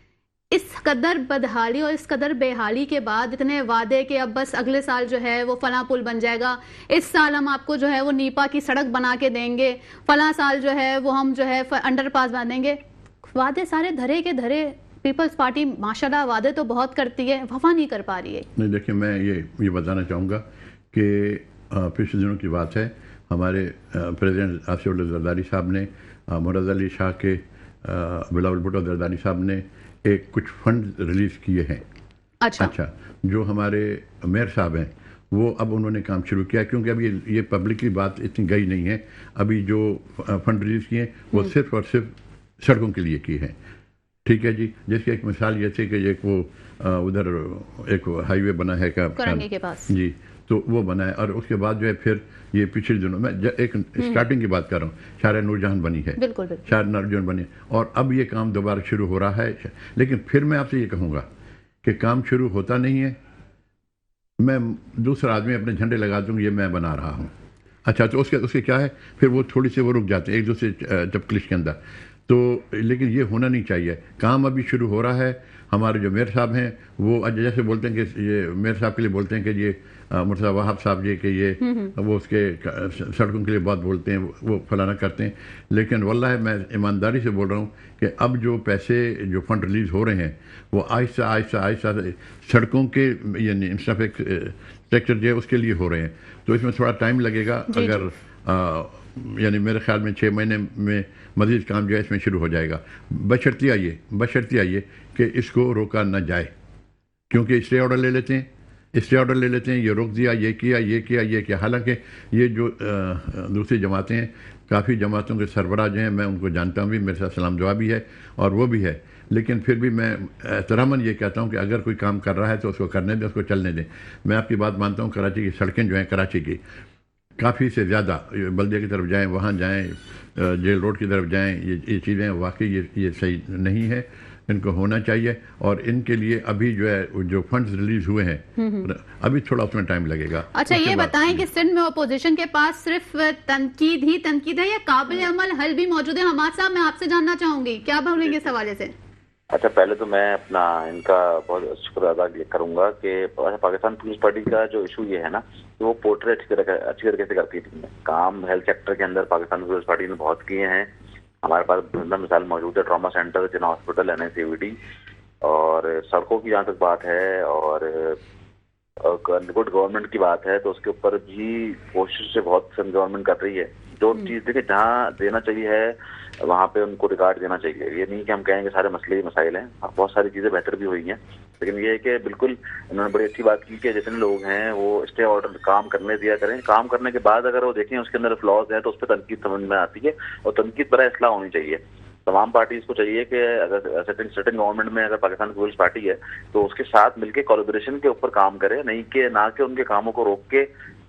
اس قدر بدحالی اور اس قدر بے حالی کے بعد اتنے وعدے کہ اب بس اگلے سال جو ہے وہ فلاں پل بن جائے گا, اس سال ہم آپ کو جو ہے وہ نیپا کی سڑک بنا کے دیں گے, فلاں سال جو ہے وہ ہم جو ہے انڈر پاس بنا دیں گے. وعدے سارے دھرے کے دھرے. پیپلز پارٹی ماشاءاللہ وعدے تو بہت کرتی ہے, وفا نہیں کر پا رہی ہے. نہیں دیکھیں, میں یہ بتانا چاہوں گا کہ پچھلے دنوں کی بات ہے, ہمارے پریزیڈنٹ آصف اللہ زرداری صاحب نے مراد علی شاہ کے بلاول بھٹو زرداری صاحب نے کچھ فنڈ ریلیز کیے ہیں. اچھا جو ہمارے میئر صاحب ہیں وہ اب انہوں نے کام شروع کیا, کیونکہ اب یہ پبلکلی بات اتنی گئی نہیں ہے. ابھی جو فنڈ ریلیز کیے ہیں وہ صرف اور صرف سڑکوں کے لیے کیے ہیں. ٹھیک ہے جی, جس کی ایک مثال یہ تھی کہ ایک وہ ادھر ایک ہائی وے بنا ہے کرنگی کے پاس جی, تو وہ بنا ہے. اور اس کے بعد جو ہے پھر یہ پچھلے دنوں میں ایک اسٹارٹنگ کی بات کر رہا ہوں, شارع نور جہاں بنی ہے, شارع نور جہاں بنی, اور اب یہ کام دوبارہ شروع ہو رہا ہے. لیکن پھر میں آپ سے یہ کہوں گا کہ کام شروع ہوتا نہیں ہے, میں دوسرا آدمی اپنے جھنڈے لگا دوں یہ میں بنا رہا ہوں. اچھا تو اس کے کیا ہے, پھر وہ تھوڑی سی وہ رک جاتے ہیں ایک دوسرے چپکلش کے اندر. تو لیکن یہ ہونا نہیں چاہیے. کام ابھی شروع ہو رہا ہے. ہمارے جو میئر صاحب ہیں وہ جیسے بولتے ہیں کہ یہ میئر صاحب کے لیے بولتے ہیں کہ یہ مرتضیٰ وہاب صاحب جی کہ یہ وہ اس کے سڑکوں کے لیے بہت بولتے ہیں, وہ فلانا کرتے ہیں. لیکن واللہ میں ایمانداری سے بول رہا ہوں کہ اب جو پیسے جو فنڈ ریلیز ہو رہے ہیں وہ آہستہ آہستہ آہستہ سڑکوں کے یعنی انفراسٹرکچر جو ہے اس کے لیے ہو رہے ہیں. تو اس میں تھوڑا ٹائم لگے گا. اگر یعنی میرے خیال میں 6 مہینے میں مزید کام جو ہے اس میں شروع ہو جائے گا, بشرطیہ آئیے کہ اس کو روکا نہ جائے, کیونکہ اسٹے آرڈر لے لیتے ہیں, یہ روک دیا, یہ کیا. حالانکہ یہ جو دوسری جماعتیں ہیں, کافی جماعتوں کے سربراہ جو ہیں میں ان کو جانتا ہوں بھی, میرے ساتھ سلام دعا بھی ہے اور وہ بھی ہے. لیکن پھر بھی میں احتراماً یہ کہتا ہوں کہ اگر کوئی کام کر رہا ہے تو اس کو کرنے دیں, اس کو چلنے دیں. میں آپ کی بات مانتا ہوں, کراچی کی سڑکیں جو ہیں کراچی کی کافی سے زیادہ بلدیہ کی طرف جائیں, وہاں جائیں, جیل روڈ کی طرف جائیں, یہ چیزیں واقعی یہ صحیح نہیں ہے, ان کو ہونا چاہیے. اور ان کے لیے ابھی جو ہے جو فنڈز ریلیز ہوئے ہیں ابھی تھوڑا اس میں ٹائم لگے گا. اچھا یہ بتائیں کہ سندھ میں اپوزیشن کے پاس صرف تنقید ہے یا قابل عمل حل بھی موجود ہے؟ حماد صاحب میں آپ سے جاننا چاہوں گی, کیا بولیں گے اس حوالے سے؟ اچھا پہلے تو میں اپنا ان کا بہت شکر ادا کروں گا کہ پاکستان پیپلز پارٹی کا جو ایشو یہ ہے نا کہ وہ پورٹری اچھی طریقے سے کرتی ہے. کام ہیلتھ سیکٹر کے اندر پاکستان پیپلز پارٹی نے بہت کیے ہیں. ہمارے پاس بہت مثال موجود ہے, ٹراما سینٹر, جنا ہاسپٹل, NICVT. اور سڑکوں کی جہاں تک بات ہے اور گڈ گورنمنٹ کی بات ہے تو اس کے اوپر بھی کوشش سے بہت گورنمنٹ کر رہی ہے. جو چیز دیکھیں جہاں دینا چاہیے ہے وہاں پہ ان کو ریکارڈ دینا چاہیے. یہ نہیں کہ ہم کہیں گے سارے مسئلے مسائل ہیں, بہت ساری چیزیں بہتر بھی ہوئی ہیں. لیکن یہ ہے کہ بالکل انہوں نے بڑی اچھی بات کی کہ جتنے لوگ ہیں وہ اسٹے آرڈر کام کرنے دیا کریں. کام کرنے کے بعد اگر وہ دیکھیں اس کے اندر فلاز ہیں تو اس پہ تنقید سمجھ میں آتی ہے, اور تنقید پر اصلاح ہونی چاہیے. تمام پارٹیز کو چاہیے کہ اگر سٹنگ گورنمنٹ میں اگر پاکستان پیپلز پارٹی ہے تو اس کے ساتھ مل کے کولیبریشن کے اوپر کام کرے, نہیں کہ نہ کہ ان کے کاموں کو روک کے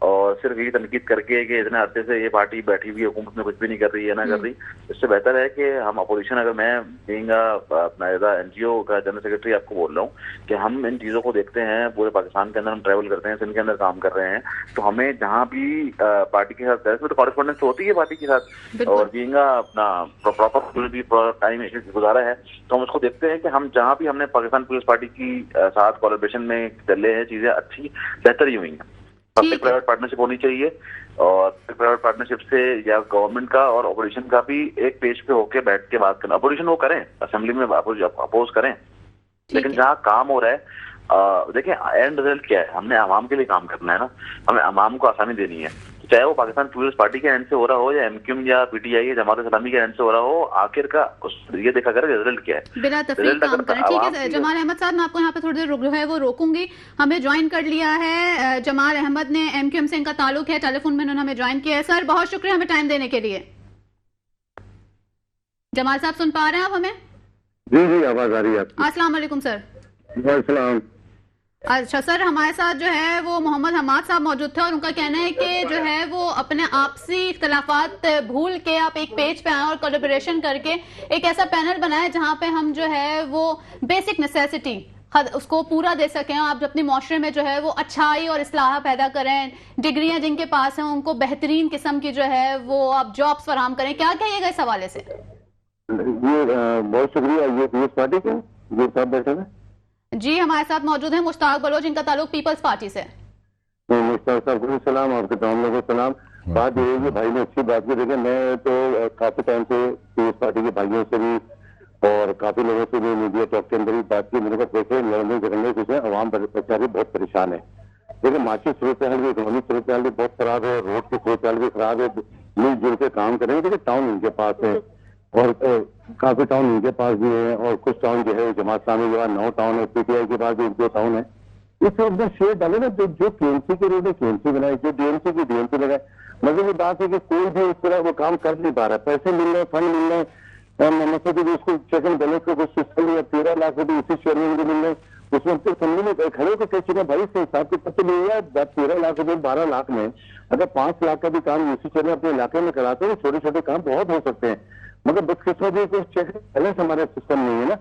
اور صرف یہی تنقید کر کے کہ اتنے عرصے سے یہ پارٹی بیٹھی ہوئی حکومت میں کچھ بھی نہیں کر رہی ہے, نہ کر رہی. اس سے بہتر ہے کہ ہم اپوزیشن, اگر میں بینگ اپنا NGO کا جنرل سیکرٹری آپ کو بول رہا ہوں کہ ہم ان چیزوں کو دیکھتے ہیں. پورے پاکستان کے اندر ہم ٹریول کرتے ہیں, سندھ کے اندر کام کر رہے ہیں, تو ہمیں جہاں بھی پارٹی کے ساتھ تو کارسپونڈنس ہوتی ہے پارٹی کے ساتھ, اور بینگ اپنا پراپر ٹائم گزارا ہے تو ہم اس کو دیکھتے ہیں کہ ہم جہاں بھی ہم نے پاکستان پیپلز پارٹی کی ساتھ کولیبریشن میں چلے ہیں, چیزیں اچھی بہتر ہی ہوئی ہیں. پبلک پرائیویٹ پارٹنرشپ ہونی چاہیے, اور پرائیویٹ پارٹنرشپ سے یا گورنمنٹ کا اور اپوزیشن کا بھی ایک پیج پہ ہو کے بیٹھ کے بات کرنا. اپوزیشن وہ کریں, اسمبلی میں اپوز کریں, لیکن جہاں کام ہو رہا ہے دیکھیں اینڈ رزلٹ کیا ہے. ہم نے عوام کے لیے کام کرنا ہے نا, ہمیں عوام کو آسانی دینی ہے. چاہے وہ پاکستان پیپلز پارٹی کے اینڈ سے ہو رہا ہو یا MQM یا PTI یا جماعت اسلامی کے اینڈ سے ہو رہا ہو, آخر کا یہ دیکھا کرے رزلٹ کیا ہے, بلا تفریق کام کریں. ٹھیک ہے جمال احمد صاحب, میں آپ کو یہاں پہ تھوڑی دیر ہے وہ روکوں گی. ہمیں جوائن کر لیا ہے جمال احمد نے, MQM سے ان کا تعلق ہے, ٹیلی فون میں انہوں نے ہمیں جوائن کیا ہے. سر بہت شکریہ ہمیں ٹائم دینے کے لیے. جمال صاحب سن پا رہے ہیں آپ ہمیں؟ جی جی آواز آ رہی ہے آپ کی. السلام علیکم سر. وعلیکم السلام. اچھا سر، ہمارے ساتھ جو ہے وہ محمد حماد صاحب موجود تھے اور ان کا کہنا ہے کہ جو ہے وہ اپنے آپسی اختلافات بھول کے آپ ایک پیج پہ آئیں اور کولیبریشن کر کے ایک ایسا پینل بنائیں جہاں پہ ہم جو ہے وہ بیسک نیسیسٹی اس کو پورا دے سکیں. آپ اپنے معاشرے میں جو ہے وہ اچھائی اور اصلاح پیدا کریں، ڈگریاں جن کے پاس ہیں ان کو بہترین قسم کی جو ہے وہ آپ جابس فراہم کریں. کیا کہیے گا اس حوالے سے؟ یہ بہت شکریہ. یہ پیپلز پارٹی کے جو صاحب بیٹھے ہیں جی ہمارے ساتھ موجود ہیں مشتاق بلوچ، جن کا تعلق پیپلز پارٹی سے. مشتاق صاحب کو سلام، آپ کے تمام لوگوں کو سلام. بات یہ ہے کہ بھائی نے اچھی بات کی. دیکھیں میں تو کافی ٹائم سے پیپلز پارٹی کے بھائیوں سے بھی اور کافی لوگوں سے بھی میڈیا ٹاک کے اندر بھی بات کی. میرے کو دیکھے لڑنے جھگڑنے کچھ ہے، عوام بیچارے بہت پریشان ہے. لیکن معاشی صورتحال بھی، اکنامک صورتحال بھی بہت خراب ہے، روڈ کی صورتحال بھی خراب ہے. مل جل کے کام کریں. دیکھیں ٹاؤن ان کے پاس ہے اور کافی ٹاؤن ان کے پاس بھی ہے اور کچھ ٹاؤن جو ہے جماعت اسلامی کے بعد 9 ٹاؤن ہے، پی ٹی آئی کے بعد بھی 2 ٹاؤن ہے. اس سے اپنا شیئر ڈالے نا. جو کے ایم سی کے روڈ ہے کے ایم سی بنائے، جو ڈی ایم سی کی ڈی ایم سی لگائے. مطلب یہ بات ہے کہ کوئی بھی اس طرح وہ کام کر نہیں پا رہا. پیسے مل رہے، فنڈ مل رہے، مطلب اس کو چیک اینڈ بیلنس کا کچھ سسٹم یا 13 لاکھ روپئے اسی شہر میں مل رہے. اس میں سمجھنے میں کھڑے کو کہہ چکے بھائی سے حساب کے پتہ نہیں ہے. 13 لاکھ روپئے 12 لاکھ میں اگر 5 لاکھ کا بھی کام اسی شہر میں اپنے علاقے میں کراتے ہیں، چھوٹے چھوٹے کام بہت ہو سکتے ہیں. مگر بدقسمت بھی کچھ چیک اینڈ بیلنس ہمارے سسٹم نہیں ہے نا.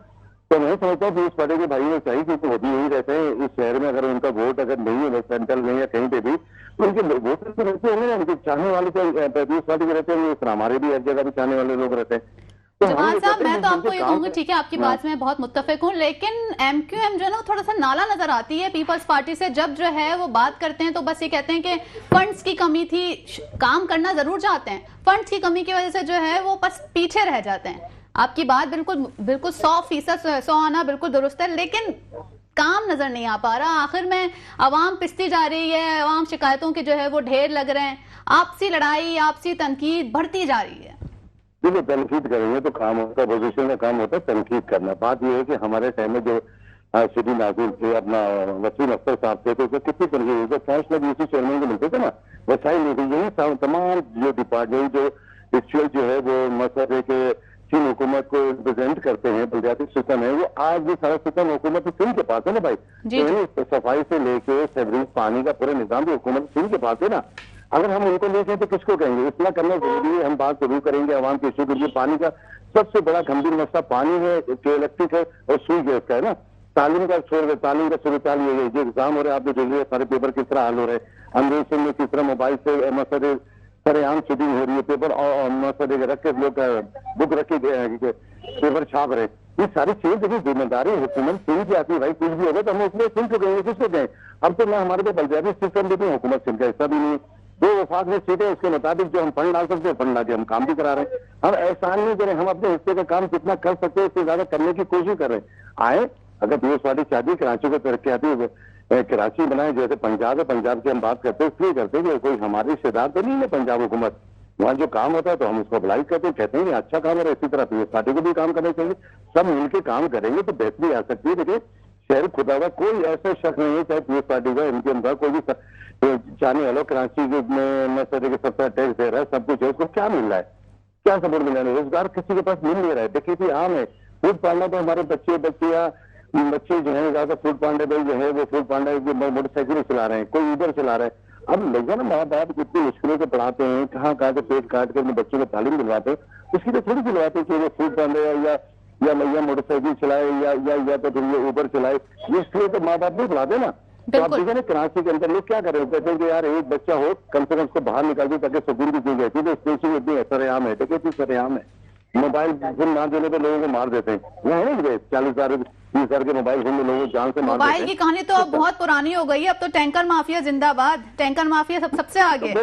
تو میں سمجھتا ہوں کہ اس پارٹی کے بھائیوں چاہیے کہ وہ بھی یہی رہتے ہیں اس شہر میں. اگر ان کا ووٹ اگر نہیں ہے سینٹرل میں یا کہیں پہ بھی تو ان کے ووٹ تو رہتے ہیں نا. ان کے چاہنے والے تو پیپلز پارٹی کے رہتے ہیں، اس طرح ہمارے بھی ہر جگہ بھی چاہنے والے لوگ رہتے ہیں. جمال صاحب میں تو آپ کو یہ کہوں گی، ٹھیک ہے آپ کی بات میں بہت متفق ہوں، لیکن ایم کیو ایم جو ہے نا تھوڑا سا نالا نظر آتی ہے پیپلز پارٹی سے. جب جو ہے وہ بات کرتے ہیں تو بس یہ کہتے ہیں کہ فنڈز کی کمی تھی. کام کرنا ضرور چاہتے ہیں، فنڈز کی کمی کی وجہ سے جو ہے وہ بس پیچھے رہ جاتے ہیں. آپ کی بات بالکل 100% 100 آنا بالکل درست ہے، لیکن کام نظر نہیں آ پا رہا. آخر میں عوام پستی جا رہی ہے، عوام شکایتوں کے جو ہے وہ ڈھیر لگ رہے ہیں، آپسی لڑائی آپسی تنقید بڑھتی جا رہی ہے. دیکھیں تنقید کریں گے تو کام ہوتا ہے، اپوزیشن کا کام ہوتا ہے تنقید کرنا. بات یہ ہے کہ ہمارے ٹائم میں جو سٹی ناظر تھے اپنا وسیم اختر صاحب تھے تو اس میں کتنی تنقید ہوئی. فیصلہ بھی اسی چیئرمین کو ملتے تھے نا، وسائل نہیں تھی. یہی تمام جو ڈپارٹمنٹ جو ایکچوئل جو ہے وہ مسئلہ ہے کہ چین حکومت کو ریپرزینٹ کرتے ہیں، بلدیاتی سسٹم ہے، وہ آج بھی سارا سسٹم حکومت سندھ کے پاس ہے نا بھائی. صفائی سے لے کے سیوریج پانی کا پورا نظام بھی حکومت سندھ کے پاس ہے نا. اگر ہم ان کو لے جائیں تو کس کو کہیں گے؟ اصلاح کرنا ضروری ہے. ہم بات ضرور کریں گے عوام کے ایشو کے لیے. پانی کا سب سے بڑا گمبھیر مسئلہ پانی ہے، الیکٹرک ہے اور سوئی گیس کا ہے نا. تعلیم کا صورتحال یہ ہے، جو ایگزام ہو رہے ہیں آپ نے دیکھ لیا سارے پیپر کس طرح حل ہو رہے ہیں. امریت سنگھ میں کس طرح موبائل سے مسئلے سر عام چیٹنگ ہو رہی ہے. پیپر اور مسئلے رکھ کے لوگ بک رکھ کے پیپر چھاپ رہے. یہ ساری چیزیں دیکھیے ذمہ داری حکومت سندھ کی آتی ہے. بھائی کچھ بھی ہوگا تو ہم اس میں سندھ کو کہیں گے، کس کو کہیں؟ اب تو میں ہمارے پاس بلدیاتی سسٹم بھی نہیں، حکومت سندھ کا حصہ بھی نہیں ہے. جو وفاق میں سیٹیں اس کے مطابق جو ہم فنڈ ڈال سکتے ہیں فنڈ ڈال کے ہم کام بھی کرا رہے ہیں. ہم احسان نہیں کریں، ہم اپنے حصے کا کام کتنا کر سکتے ہیں اس سے زیادہ کرنے کی کوشش کر رہے ہیں. آئے اگر پیپلز پارٹی چاہتی ہے کراچی کو ترقیاتی کراچی بنائے جیسے پنجاب ہے. پنجاب کی ہم بات کرتے ہیں اس لیے کرتے ہیں کہ کوئی ہماری رشتے دار تو نہیں ہے پنجاب حکومت. وہاں جو کام ہوتا ہے تو ہم اس کو بلائی کرتے ہیں، کہتے ہیں اچھا کام ہو رہا ہے. اسی طرح پیپلز پارٹی کو بھی کام کرنا چاہیے. سب مل کے کام کریں گے تو بہتری آ سکتی ہے. دیکھیے شہر خدا ہوا کوئی ایسا شخص نہیں ہے چاہے پیپلز پارٹی کا ان کے اندر کوئی بھی چاہنے والوں کراچی میں مسئلے کے 70 ٹیکس دے رہا ہے، سب کچھ ہے. اس کو کیا مل رہا ہے؟ کیا سپورٹ مل رہا ہے؟ روزگار کسی کے پاس مل نہیں رہا ہے. دیکھیے عام ہے فوڈ پانڈا تو ہمارے بچے جو ہیں زیادہ فوڈ پانڈا بھائی جو ہے وہ فوڈ پانڈا موٹر سائیکل چلا رہے ہیں، کوئی ادھر چلا رہا ہے. اب لوگ نا ماں باپ کتنی مشکلوں سے پڑھاتے ہیں، کہاں کے پیٹ کاٹ کے اپنے بچوں کو تعلیم دلواتے ہیں. اس کی تو تھوڑی دلواتے کہ وہ فوڈ پانڈا یا موٹر سائیکل چلائے یا تو پھر یہ اوبر چلائے. اس لیے تو ماں باپ نہیں پڑھاتے نا. تو آپ دیکھیں نا کراچی کے اندر لوگ کیا کر رہے ہیں، کہتے ہیں کہ یار ایک بچہ ہو کم سے کم اس کو باہر نکال دیں تاکہ سکون کی چیز رہتی ہے. تو اسپیشلی اتنی سر عام ہے، دیکھیے اتنی سر عام ہے. موبائل فون نہ دینے پہ لوگوں کو مار دیتے ہیں. وہ ہے نا 40,000 30,000 کے موبائل فون میں لوگوں کو جان سے مار دیتے ہیں. موبائل کی کہانی تو اب بہت پرانی ہو گئی ہے. اب تو ٹینکر مافیا زندہ باد، ٹینکر مافیا سب سے آگے.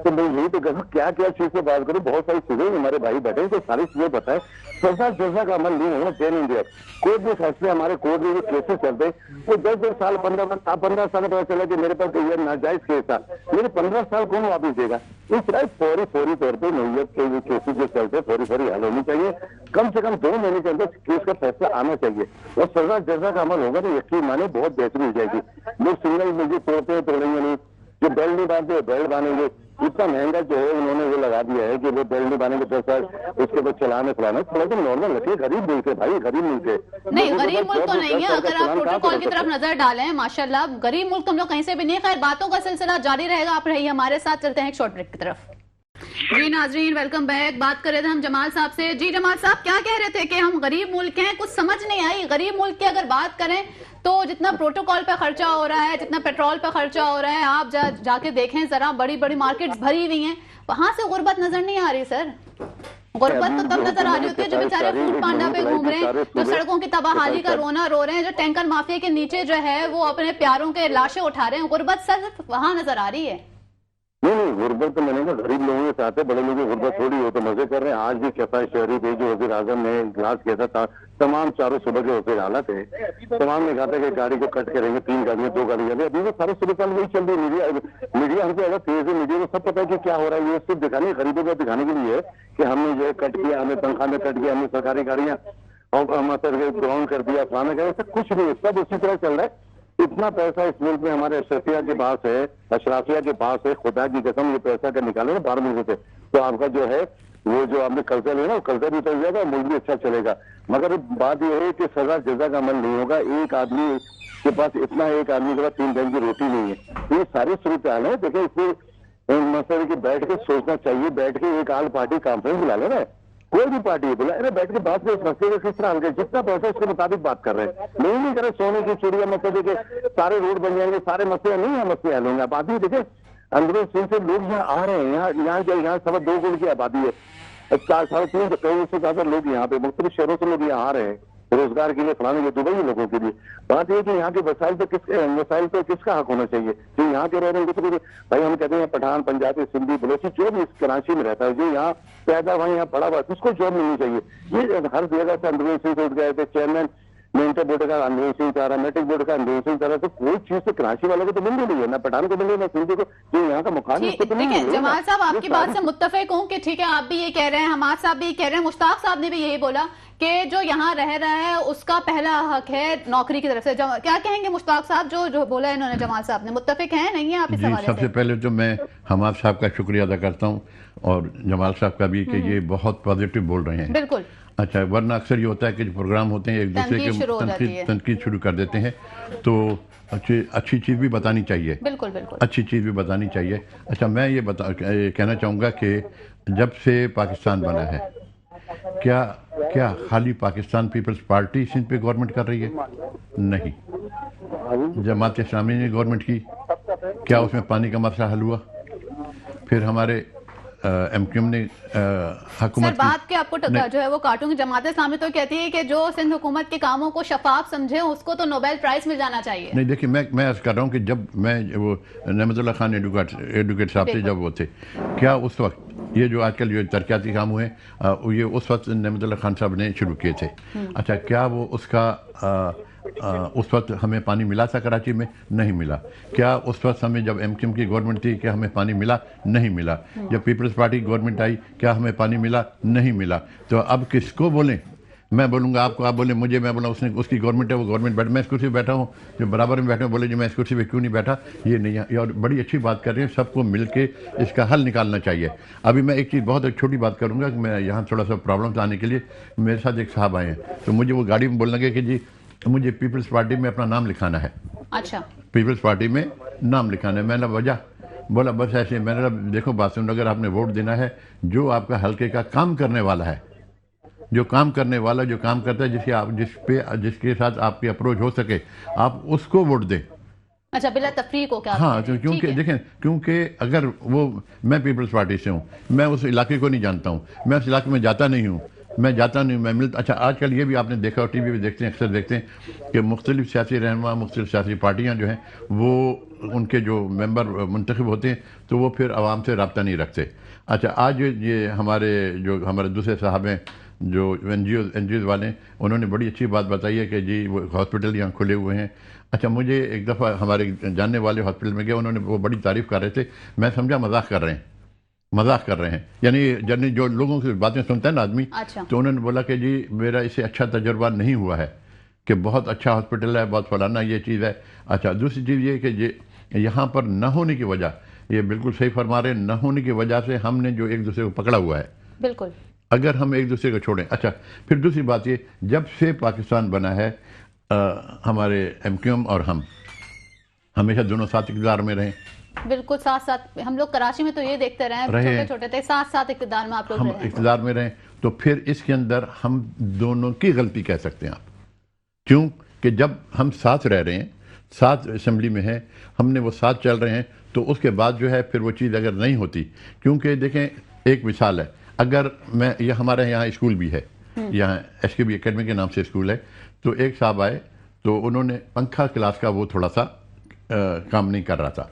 تو میں یہی تو کہوں کیا چیز سے بات کروں. بہت ساری چیزیں ہمارے بھائی بیٹھے تو ساری چیزیں بتائیں. جیسا کا عمل نہیں ہونا چین انڈیا. کوئی بھی فیصلے ہمارے کورٹ میں جو کیسز چلتے وہ 10 سال 15 سال پتا چلا کہ میرے پاس یہ ناجائز کیس تھا، میرے 15 سال کون واپس دے گا؟ اس طرح فوری طور پہ نوعیت کے کیسز جو چلتے فوری حل ہونی چاہیے. کم سے کم 2 مہینے کے اندر کیس کا فیصلہ آنا چاہیے. اور سزا جیسا کا عمل ہوگا تو یقین مانے بہت بہتری ہو جائے گی. لوگ سنگل مجھے توڑتے ہیں توڑیں گے نہیں. جو بیل نہیں باندھتے وہ بیل باندھیں گے. اتنا مہنگا جو ہے انہوں نے وہ لگا دیا ہے کہ وہ بیل نہیں باندھیں گے پیسہ اس کے بعد چلانے پھلانا. تھوڑا سا نارمل رکھیے. غریب ملک ہے بھائی, غریب ملک ہے. نہیں غریب ملک تو نہیں ہے, اگر آپ پروٹوکول کی طرف نظر ڈالیں ماشاءاللہ غریب ملک ہم لوگ کہیں سے بھی نہیں. خیر باتوں کا سلسلہ جاری رہے گا, آپ رہیے ہمارے ساتھ. چلتے ہیں ایک شارٹ بریک کی طرف. جی ناظرین ویلکم بیک. بات کر رہے تھے ہم جمال صاحب سے. جی جمال صاحب کیا کہہ رہے تھے کہ ہم غریب ملک ہیں, کچھ سمجھ نہیں آئی. غریب ملک کی اگر بات کریں تو جتنا پروٹوکول پہ خرچہ ہو رہا ہے, جتنا پیٹرول پہ خرچہ ہو رہا ہے, آپ جا کے دیکھیں ذرا, بڑی بڑی مارکیٹس بھری ہوئی ہیں, وہاں سے غربت نظر نہیں آ رہی سر. غربت تو تب نظر آ رہی ہوتی ہے جو بیچارے فوڈ پانڈا پہ گھوم رہے ہیں, جو سڑکوں کی تباہی کا رونا رو رہے ہیں, جو ٹینکر مافیا کے نیچے جو ہے وہ اپنے پیاروں کے لاشیں اٹھا رہے ہیں. غربت صرف وہاں نظر آ رہی ہے. نہیں غربت تو میں نے کہا غریب لوگوں کے ساتھ ہے, بڑے لوگوں کی غربت تھوڑی ہو تو مزے کر رہے ہیں. آج بھی کیفا شہری تھے جو وزیر اعظم نے اجلاس کیا تھا, تمام چاروں صوبے کے وزیر اعلیٰ تھے, تمام نے کہا تھا کہ گاڑی کو کٹ کریں گے, 3 گاڑیاں 2 گاڑیاں. ابھی وہ سارے صوبے وہی چل رہی ہے. میڈیا ہم سے اگر تیز ہے, میڈیا کو سب پتا ہے کہ کیا ہو رہا ہے. یہ صرف دکھانے غریبوں کو دکھانے کے لیے ہے کہ ہم نے جو ہے کٹ کیا, ہمیں تنخواہ میں کٹ کیا, ہمیں سرکاری گاڑیاں اور گراؤنڈ کر دیا, فلانا کیا, ایسا کچھ نہیں ہے. سب اسی طرح چل رہا ہے. اتنا پیسہ اس ملک میں ہمارے اشرفیہ کے پاس ہے, اشرافیہ کے پاس ہے. خدا کی قسم یہ پیسہ کا نکالے نا باہر ملک سے تو آپ کا جو ہے وہ جو آپ نے قرضہ لیا نا وہ قرضہ بھی اتر جائے گا, ملک بھی اچھا چلے گا. مگر بات یہ ہے کہ سزا جزا کا عمل نہیں ہوگا. ایک آدمی کے پاس اتنا, ایک آدمی کے پاس 3 ٹائم کی روٹی نہیں ہے. یہ ساری صورتحال ہے. دیکھیں اس میں مسئلہ کہ بیٹھ کے سوچنا چاہیے, بیٹھ کے ایک آل پارٹی کانفرنس بلا لینا ہے, کوئی بھی پارٹی بولا ارے بیٹھ کے بات کرے اس مسئلے کو کس طرح حل کرے. جتنا پیسہ اس کے مطابق بات کر رہے ہیں, نہیں کرے سونے کی چڑیا مسئلے کے سارے روڈ بن جائیں گے, سارے مسئلے نہیں ہیں, مسئلے حل ہوں گے. آبادی دیکھیں اندرون سندھ سے لوگ یہاں آ رہے ہیں, یہاں 2.25 کروڑ کی آبادی ہے, 4.5 کروڑ سے زیادہ لوگ یہاں پہ مختلف شہروں سے لوگ یہاں آ رہے ہیں روزگار کے لیے, فلانے کے دبئی لوگوں کے لیے. بات یہ ہے کہ یہاں کے وسائل پہ کس کا حق ہونا چاہیے. جو یہاں کے رہ رہے ہیں بھائی, ہم کہتے ہیں پٹھان, پنجابی, سندھی, بلوچی, جو بھی اس کراچی میں رہتا ہے, جو یہاں پیدا ہوا یہاں پڑا ہوا, اس کو جاب ملنی چاہیے. یہ ہر جگہ سے اندرون سنگھ سے اٹھ گئے تھے, چیئرمین انٹر بورڈ کا اندرون سنگھ چاہ رہا, میٹرک بورڈ کا اندرون سنگھ چاہ رہا, تو کوئی چیز سے کراچی والوں کو تو مل نہیں ہے, نہ پٹھان کو ملے, نہ سندھی کو, جو یہاں کا مخالف. جمال صاحب آپ کی بات سے متفق ہوں کہ ٹھیک ہے آپ بھی یہ کہہ رہے ہیں, حماد صاحب بھی یہ کہہ رہے ہیں, مشتاق صاحب نے بھی یہی بولا کہ جو یہاں رہ رہا ہے اس کا پہلا حق ہے نوکری کی طرف سے. کیا کہیں گے مشتاق صاحب جو بولا ہے انہوں نے, جمال صاحب نے, متفق ہیں نہیں ہیں آپ اس حوالے سے؟ سب سے پہلے تو میں حماد صاحب کا شکریہ ادا کرتا ہوں اور جمال صاحب کا بھی کہ یہ بہت پازیٹیو بول رہے ہیں. بالکل. اچھا, ورنہ اکثر یہ ہوتا ہے کہ جو پروگرام ہوتے ہیں ایک دوسرے کے تنقید شروع کر دیتے ہیں, تو اچھی چیز بھی بتانی چاہیے. بالکل بالکل اچھی چیز بھی بتانی چاہیے. اچھا, میں یہ کہنا چاہوں گا کہ جب سے پاکستان بنا ہے کیا خالی پاکستان پیپلز پارٹی سندھ پہ گورنمنٹ کر رہی ہے؟ نہیں. جماعت اسلامی نے گورنمنٹ کی, کیا اس میں پانی کا مسئلہ حل ہوا؟ پھر ہمارے ایم کیو ایم نے حکومت سر بات کے آپ کو جو ہے وہ کاٹوں گی. جماعت اسلامی تو کہتی ہے کہ جو سندھ حکومت کے کاموں کو شفاف سمجھے اس کو تو نوبیل پرائز مل جانا چاہیے. نہیں دیکھیں, میں عرض کر رہا ہوں کہ جب میں وہ نعمت اللہ خان ایڈوکیٹ صاحب سے جب وہ تھے, کیا اس وقت یہ جو آج کل جو ترقیاتی کام ہوئے یہ اس وقت نعمت اللہ خان صاحب نے شروع کیے تھے. اچھا, کیا وہ اس کا اس وقت ہمیں پانی ملا تھا کراچی میں؟ نہیں ملا. کیا اس وقت ہمیں جب ایم کیو ایم کی گورنمنٹ تھی کیا ہمیں پانی ملا؟ نہیں ملا. جب پیپلز پارٹی گورنمنٹ آئی کیا ہمیں پانی ملا؟ نہیں ملا. تو اب کس کو بولیں؟ میں بولوں گا آپ کو, آپ بولیں مجھے, میں بولا اس کی گورنمنٹ ہے, وہ گورنمنٹ بیٹھ, میں اس کرسی پہ بیٹھا ہوں, جو برابر میں بیٹھے ہیں بولے جی میں اس کرسی پہ کیوں نہیں بیٹھا. یہ نہیں ہے, اور بڑی اچھی بات کر رہے ہیں, سب کو مل کے اس کا حل نکالنا چاہیے. ابھی میں ایک چیز بہت چھوٹی بات کروں گا کہ میں یہاں تھوڑا سا پرابلمس آنے کے لیے میرے ساتھ ایک صاحب آئے ہیں, تو مجھے وہ گاڑی میں بولنے لگے کہ جی مجھے پیپلز پارٹی میں اپنا نام لکھانا ہے. اچھا, پیپلز پارٹی میں نام لکھانا ہے. میں نے وجہ بولا بس ایسے, میں نے دیکھو بات سن, اگر آپ نے ووٹ دینا ہے جو آپ کا حلقے کا کام کرنے والا ہے, جو کام کرنے والا جو کام کرتا ہے, جس کے ساتھ آپ کی اپروچ ہو سکے, آپ اس کو ووٹ دیں. اچھا, بلا تفریق ہو کیا؟ ہاں, کیونکہ دیکھیں, کیونکہ اگر میں پیپلز پارٹی سے ہوں, میں اس علاقے کو نہیں جانتا ہوں, میں اس علاقے میں جاتا نہیں ہوں, میں ملتا. اچھا, آج کل یہ بھی آپ نے دیکھا اور ٹی وی پہ دیکھتے ہیں, اکثر دیکھتے ہیں کہ مختلف سیاسی رہنما, مختلف سیاسی پارٹیاں جو ہیں وہ ان کے جو ممبر منتخب ہوتے ہیں تو وہ پھر عوام سے رابطہ نہیں رکھتے. اچھا, آج یہ ہمارے دوسرے صاحب ہیں جو این جی اوز والے ہیں, انہوں نے بڑی اچھی بات بتائی ہے کہ جی وہ ہاسپٹل یہاں کھلے ہوئے ہیں. اچھا, مجھے ایک دفعہ ہمارے جاننے والے ہاسپٹل میں گئے, انہوں نے وہ بڑی تعریف کر رہے تھے, میں سمجھا مذاق کر رہے ہیں, یعنی جو لوگوں کی باتیں سنتا ہے نا آدمی. تو انہوں نے بولا کہ جی میرا اسے اچھا تجربہ نہیں ہوا ہے, کہ بہت اچھا ہاسپٹل ہے, بہت فلانا یہ چیز ہے. اچھا, دوسری چیز یہ کہ یہاں پر نہ ہونے کی وجہ، یہ بالکل صحیح فرما رہے ہیں، نہ ہونے کی وجہ سے ہم نے جو ایک دوسرے کو پکڑا ہوا ہے، بالکل اگر ہم ایک دوسرے کو چھوڑیں. اچھا پھر دوسری بات یہ، جب سے پاکستان بنا ہے ہمارے ایم کیو ایم اور ہم ہمیشہ دونوں ساتھ اقتدار میں رہیں. بالکل ساتھ ساتھ، ہم لوگ کراچی میں تو یہ دیکھتے رہے چھوٹے چھوٹے تھے، ساتھ ساتھ اقتدار میں آپ لوگ ہم اقتدار میں رہیں. تو پھر اس کے اندر ہم دونوں کی غلطی کہہ سکتے ہیں آپ. کیوں کہ جب ہم ساتھ رہ رہے ہیں، ساتھ اسمبلی میں ہیں، ہم نے وہ ساتھ چل رہے ہیں، تو اس کے بعد جو ہے پھر وہ چیز اگر نہیں ہوتی. کیونکہ دیکھیں ایک مثال ہے، اگر میں یہ ہمارے یہاں اسکول بھی ہے، یہاں ایس کے بی اکیڈمی کے نام سے اسکول ہے، تو ایک صاحب آئے تو انہوں نے پنکھا کلاس کا وہ تھوڑا سا کام نہیں کر رہا تھا،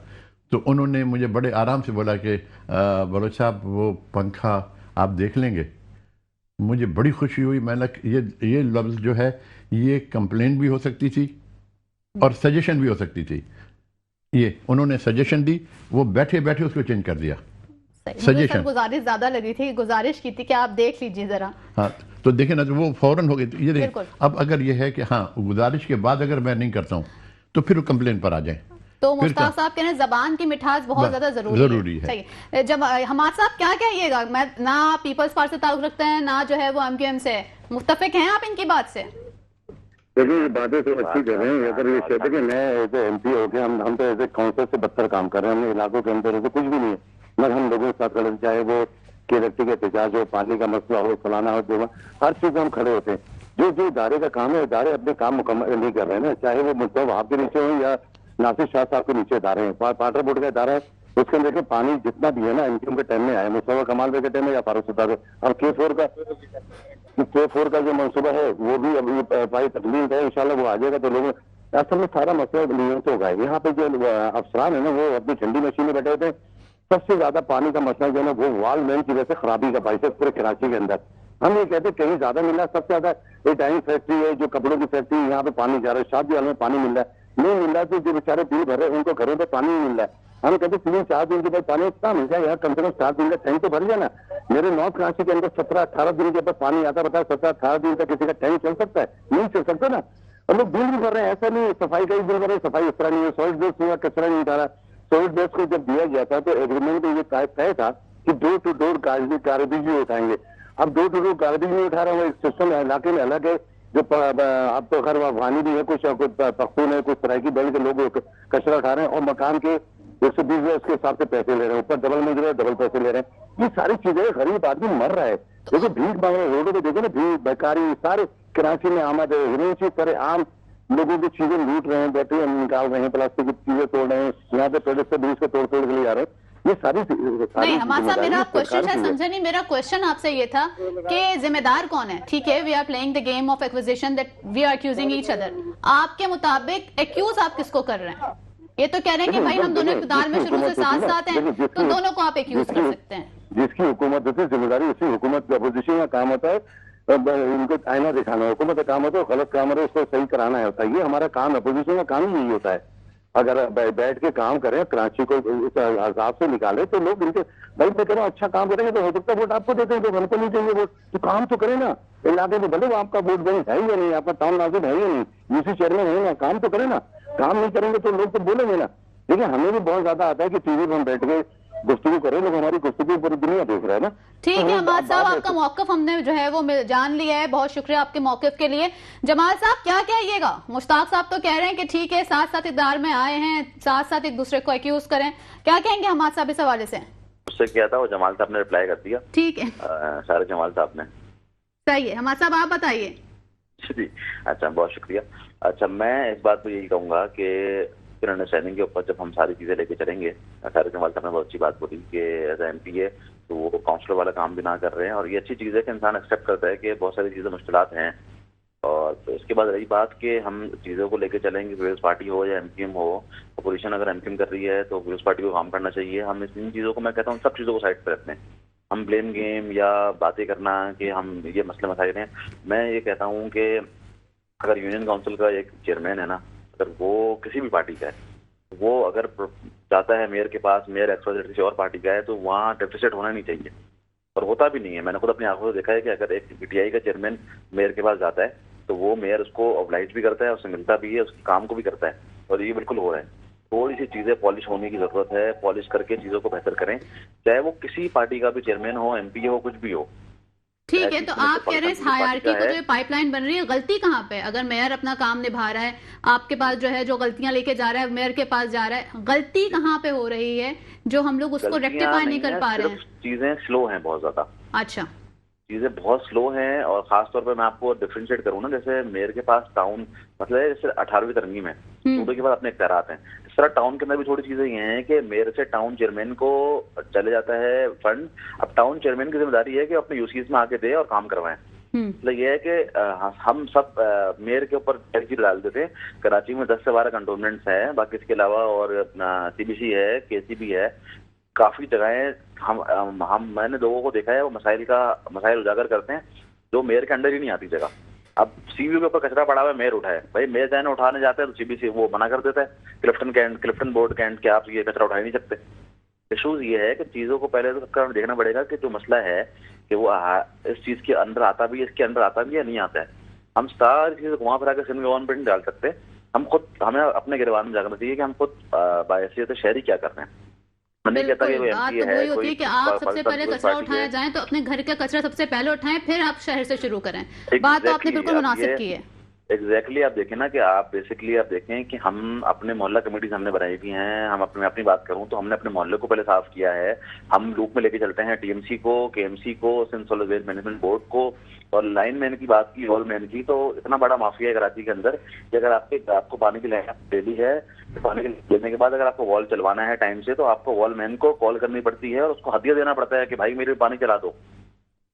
تو انہوں نے مجھے بڑے آرام سے بولا کہ بلوچ صاحب وہ پنکھا آپ دیکھ لیں گے. مجھے بڑی خوشی ہوئی. میں نے یہ لفظ جو ہے یہ کمپلین بھی ہو سکتی تھی اور سجیشن بھی ہو سکتی تھی. یہ انہوں نے سجیشن دی، وہ بیٹھے بیٹھے اس کو چینج کر دیا. سجیشن گزارش زیادہ لگی تھی، گزارش کی تھی کہ آپ دیکھ لیجئے ذرا. ہاں تو دیکھیں نا، وہ فوراً ہو گئی. یہ دیکھیں اب اگر یہ ہے کہ ہاں گزارش کے بعد اگر میں نہیں کرتا ہوں تو پھر وہ کمپلین پر آ جائیں. تو مشتاق صاحب کہنے زبان کی مٹھاس بہت زیادہ ضروری ہے. صحیح. جب حماد صاحب کیا کہیے گا؟ میں نہ پیپلز پارٹی سے تعلق رکھتے ہیں، نہ جو ہے وہ ایم کیو ایم سے، متفق ہیں آپ ان کی بات سے؟ دیکھیے باتیں تو اچھی کر رہے ہیں. اگر یہ کہتے کہ میں ایز اے ایم پی ہو کے ہم تو ایز اے کاؤنسلر سے بدتر کام کر رہے ہیں. ہم نے علاقوں کے اندر کچھ بھی نہیں ہے، مگر ہم لوگوں کے ساتھ کھڑے، چاہے وہ کیریکٹر کے احتجاج ہو، پانی کا مسئلہ ہو، فلانا ہو، جو ہر چیز میں ہم کھڑے ہوتے ہیں. جو ادارے کا کام ہے، ادارے اپنے کام مکمل نہیں کر رہے ہیں نا، چاہے وہ مصطفیٰ وہاب کے نیچے ہوں یا ناصر شاہ صاحب کے نیچے ادارے ہیں. پارٹر بورڈ کا ادارہ ہے، اس کے اندر پانی جتنا بھی ہے نا، ان کے ٹائم میں آیا، مصطفیٰ کمال بھائی کے ٹائم میں یا فاروق ستار. اور K4 کا جو منصوبہ ہے وہ بھی ابھی پائی تکمیل ہے، انشاءاللہ وہ آ جائے گا. تو لوگوں اصل میں سارا مسئلہ لیے تو ہوگا. یہاں پہ جو افسران ہیں نا، وہ اپنی ٹھنڈی مشین میں بیٹھے ہوتے ہیں. سب سے زیادہ پانی کا مسئلہ جو ہے نا وہ وال مین کی وجہ سے خرابی کا باعث ہے پورے کراچی کے اندر. ہم یہ کہتے ہیں کہیں زیادہ مل رہا ہے، سب سے زیادہ ٹائم فیکٹری ہے، جو کپڑوں کی فیکٹری، یہاں پہ پانی جا رہا ہے. شادی حال میں پانی مل رہا ہے، نہیں مل رہا تو جو بیچارے بل بھر رہے ہیں ان کو گھروں پہ پانی نہیں مل رہا ہے. ہم کہتے ہیں 3-4 دن کے بعد پانی اتنا مل جائے، یہاں کم سے کم 4 دن کا ٹینک تو بھر جائے نا. میرے نارتھ کراچی کے اندر 17-18 دن کے بعد پانی آتا. بتا 17-18 دن تک کسی کا ٹینک چل سکتا ہے؟ نہیں چل سکتا نا. اور لوگ بل بھی بھر رہے ہیں، ایسا نہیں صفائی کا ہی بل بھر رہے ہیں. صفائی اس طرح نہیں ہے، سالٹ بیس ہوا کچرا نہیں اٹھا رہا. سالٹ بیس کو جب دیا گیا تھا تو ایگریمنٹ میں یہ طے تھا کہ ڈور ٹو ڈور گاربیج بھی اٹھائیں گے. اب ڈور ٹو ڈور گاربیج نہیں اٹھا رہا ہوں. ایک سسٹم علاقے میں الگ ہے، جو اب تو خیر افغانی بھی ہے، کچھ پختون ہے، کچھ سرائکی بیلٹ کے لوگ کچرا اٹھا رہے ہیں اور مکان کے 120 اس کے حساب سے پیسے لے رہے ہیں. اوپر ڈبل منزل ہے، ڈبل پیسے لے رہے ہیں. یہ ساری چیزیں غریب آدمی مر رہا ہے. دیکھو بھیک مانگ رہے ہیں روڈوں پہ، دیکھو نا بھیڑ بیکاری سارے کراچی میں آمد ہے. ہرونچی پر عام لوگوں کی چیزیں لوٹ رہے ہیں، بیٹری نکال رہے ہیں، پلاسٹک کی چیزیں توڑ رہے ہیں، یہاں پہ پیڈس سے بریج کو توڑ کے لے جا رہے ہیں. یہ ساری نہیں حماد صاحب، میرا کوشچن ہے سمجھا نہیں. میرا کوشچن آپ سے یہ تھا کہ ذمہ دار کون ہے؟ ٹھیک ہے، we are playing the game of accusation that we are accusing each other. آپ کے مطابق ایکیوز آپ کس کو کر رہے ہیں؟ یہ تو کہہ رہے ہیں کہ بھائی ہم دونوں اقتدار میں شروع سے ساتھ ہیں، تو دونوں کو آپ ایکیوز کر سکتے ہیں. جس کی حکومت ہوتی ہے ذمہ داری اسی حکومت کی. اپوزیشن کا کام ہوتا ہے ان کو آئینہ دکھانا. حکومت کا کام ہوتا ہے غلط کام ہوتا ہے اس کو صحیح کرانا ہوتا ہے. یہ ہمارا کام، اپوزیشن کا کام ہی یہی ہوتا ہے. اگر بیٹھ کے کام کریں، کراچی کو اس عذاب سے نکالے، تو لوگ ان کے بھائی میں کہہ رہا ہوں اچھا کام کریں گے تو ہو سکتا ہے ووٹ آپ کو دیتے ہیں، تو ہم کو نہیں چاہیے ووٹ. تو کام تو کریں نا علاقے میں. بھلے وہ آپ کا ووٹ بینک ہے یا نہیں، آپ کا ٹاؤن ناظر ہے یا نہیں، یو سی چیئرمین ہے نا، کام تو کریں نا. کام نہیں کریں گے تو لوگ تو بولیں گے نا. دیکھیں ہمیں بھی بہت زیادہ آتا ہے کہ ٹی وی پہ ہم بیٹھ کے گفتگو کریں، لوگ ہماری گفتگو پوری دنیا دیکھ رہا ہے نا. ٹھیک ہے حماد صاحب، آپ کا موقف ہم نے جو ہے وہ جان لیا ہے. بہت شکریہ آپ کے موقف کے لیے. جمال صاحب کیا کہیے گا؟ مشتاق صاحب تو کہہ رہے ہیں کہ ٹھیک ہے ساتھ ساتھ اقتدار میں آئے ہیں، ساتھ ساتھ ایک دوسرے کو ایکیوز کریں. کیا کہیں گے حماد صاحب اس حوالے سے؟ اس سے کیا تھا وہ جمال صاحب نے رپلائی کر دیا. ٹھیک ہے، سارے جمال صاحب نے. صحیح ہے. حماد صاحب آپ بتائیے. جی اچھا، بہت شکریہ. اچھا میں اس بات پہ یہی کہوں گا کہ پھر انڈرسٹینڈنگ کے اوپر جب ہم ساری چیزیں لے کے چلیں گے، سارے جمال صاحب نے بہت اچھی بات بولی کہ ایز اے ایم پی ہے تو وہ کاؤنسلر والا کام بھی نہ کر رہے ہیں. اور یہ اچھی چیز ہے کہ انسان ایکسیپٹ کرتا ہے کہ بہت ساری چیزیں مشکلات ہیں. اور اس کے بعد رہی بات کہ ہم چیزوں کو لے کے چلیں گے، پیپلز پارٹی ہو یا ایم کیو ایم ہو، اپوزیشن اگر ایم کیو ایم کر رہی ہے تو پیپلز پارٹی کو کام کرنا چاہیے. ہم ان چیزوں کو، میں کہتا ہوں سب چیزوں کو سائڈ پہ رکھتے ہیں. ہم بلیم گیم یا باتیں کرنا کہ ہم یہ مسئلے مسائل ہیں. میں یہ کہتا ہوں کہ اگر یونین کاؤنسل کا ایک چیئرمین ہے نا، اگر وہ کسی بھی پارٹی کا ہے، وہ اگر جاتا ہے میئر کے پاس، میئر ایکسپرٹ کسی اور پارٹی کا ہے، تو وہاں ڈیفیسٹ ہونا نہیں چاہیے. اور ہوتا بھی نہیں ہے. میں نے خود اپنی آنکھوں سے دیکھا ہے کہ اگر ایک پی ٹی آئی کا چیئرمین میئر کے پاس جاتا ہے تو وہ میئر اس کو اوبلائز بھی کرتا ہے، اس سے ملتا بھی ہے، اس کے کام کو بھی کرتا ہے. اور یہ بالکل ہو رہا ہے. تھوڑی سی چیزیں پالش ہونے کی ضرورت ہے, پالش کر کے چیزوں کو بہتر کریں, چاہے وہ کسی پارٹی کا بھی چیئرمین ہو, ایم پی ہو, کچھ بھی ہو. ٹھیک ہے, تو آپ کہہ رہے ہیں اس ہائرارکی کو جو پائپ لائن بن رہی ہے, غلطی کہاں پہ؟ اگر میئر اپنا کام نبھا رہا ہے, آپ کے پاس جو ہے جو غلطیاں لے کے جا رہا ہے میئر کے پاس جا رہا ہے, غلطی کہاں پہ ہو رہی ہے جو ہم لوگ اس کو ریکٹیفائی نہیں کر پا رہے ہیں؟ چیزیں سلو ہیں بہت زیادہ. اچھا, چیزیں بہت سلو ہیں, اور خاص طور پہ میں آپ کو ڈفرینشیٹ کروں نا, جیسے میئر کے پاس ٹاؤن مطلب جیسے 18ویں ترمیم ہے, صوبے کے بعد اپنے اختیارات ہیں, اس طرح ٹاؤن کے اندر بھی تھوڑی چیزیں یہ ہیں کہ میئر سے ٹاؤن چیئرمین کو چلے جاتا ہے فنڈ. اب ٹاؤن چیئرمین کی ذمہ داری ہے کہ اپنے یوسیز میں آ کے دے اور کام کروائیں. مطلب یہ ہے کہ ہم سب میئر کے اوپر ترجیح ڈال دیتے ہیں. کراچی میں 10 سے 12 کنٹونمنٹس ہیں, باقی اس کے علاوہ اور اپنا سی بی سی ہے, کے سی بی ہے, کافی جگہیں میں نے لوگوں کو دیکھا ہے وہ مسائل اجاگر کرتے ہیں جو میئر کے انڈر ہی نہیں آتی جگہ. اب سی بی کے اوپر کچرا پڑا ہوا ہے, میئر اٹھائے, بھائی میئر جانے اٹھانے جاتے ہیں تو سی بی سی وہ منع کر دیتا ہے, کلفٹن بورڈ کے اینڈ کے آپ یہ کچرا اٹھا ہی نہیں سکتے. ایشوز یہ ہے کہ چیزوں کو پہلے تو دیکھنا پڑے گا کہ جو مسئلہ ہے کہ وہ اس چیز کے اندر آتا بھی ہے, اس کے اندر آتا بھی ہے, نہیں آتا ہے. ہم ساری چیزیں گھما پھرا کے سندھ گورنمنٹ نہیں ڈال سکتے. ہمیں اپنے گریبان میں جانا چاہیے کہ ہم خود باحیثیت شہری کیا کر رہے ہیں. بالکل, بات تو وہی ہوتی ہے کہ آپ سب سے پہلے کچرا اٹھایا جائیں تو اپنے گھر کا کچرا سب سے پہلے اٹھائیں, پھر آپ شہر سے شروع کریں. بات تو آپ نے بالکل مناسب کی ہے. ایگزیکٹلی آپ دیکھیں نا کہ آپ بیسکلی آپ دیکھیں کہ ہم اپنے محلہ کمیٹیز ہم نے بنائی ہوئی ہیں. ہم اپنی بات کروں تو ہم نے اپنے محلے کو پہلے صاف کیا ہے. ہم لوپ میں لے کے چلتے ہیں ٹی ایم سی کو, کے ایم سی کو, Sindh solar waste management board کو, اور لائن مین کی بات کی, وال مین کی. تو اتنا بڑا مافیا ہے کراچی کے اندر کہ اگر آپ کو پانی کی لائن ڈیلی ہے, پانی لینے کے بعد اگر آپ کو وال چلوانا ہے ٹائم سے تو آپ کو وال مین کو کال کرنی پڑتی ہے اور اس کو ہدیہ دینا پڑتا ہے کہ بھائی میرے پانی چلا دو,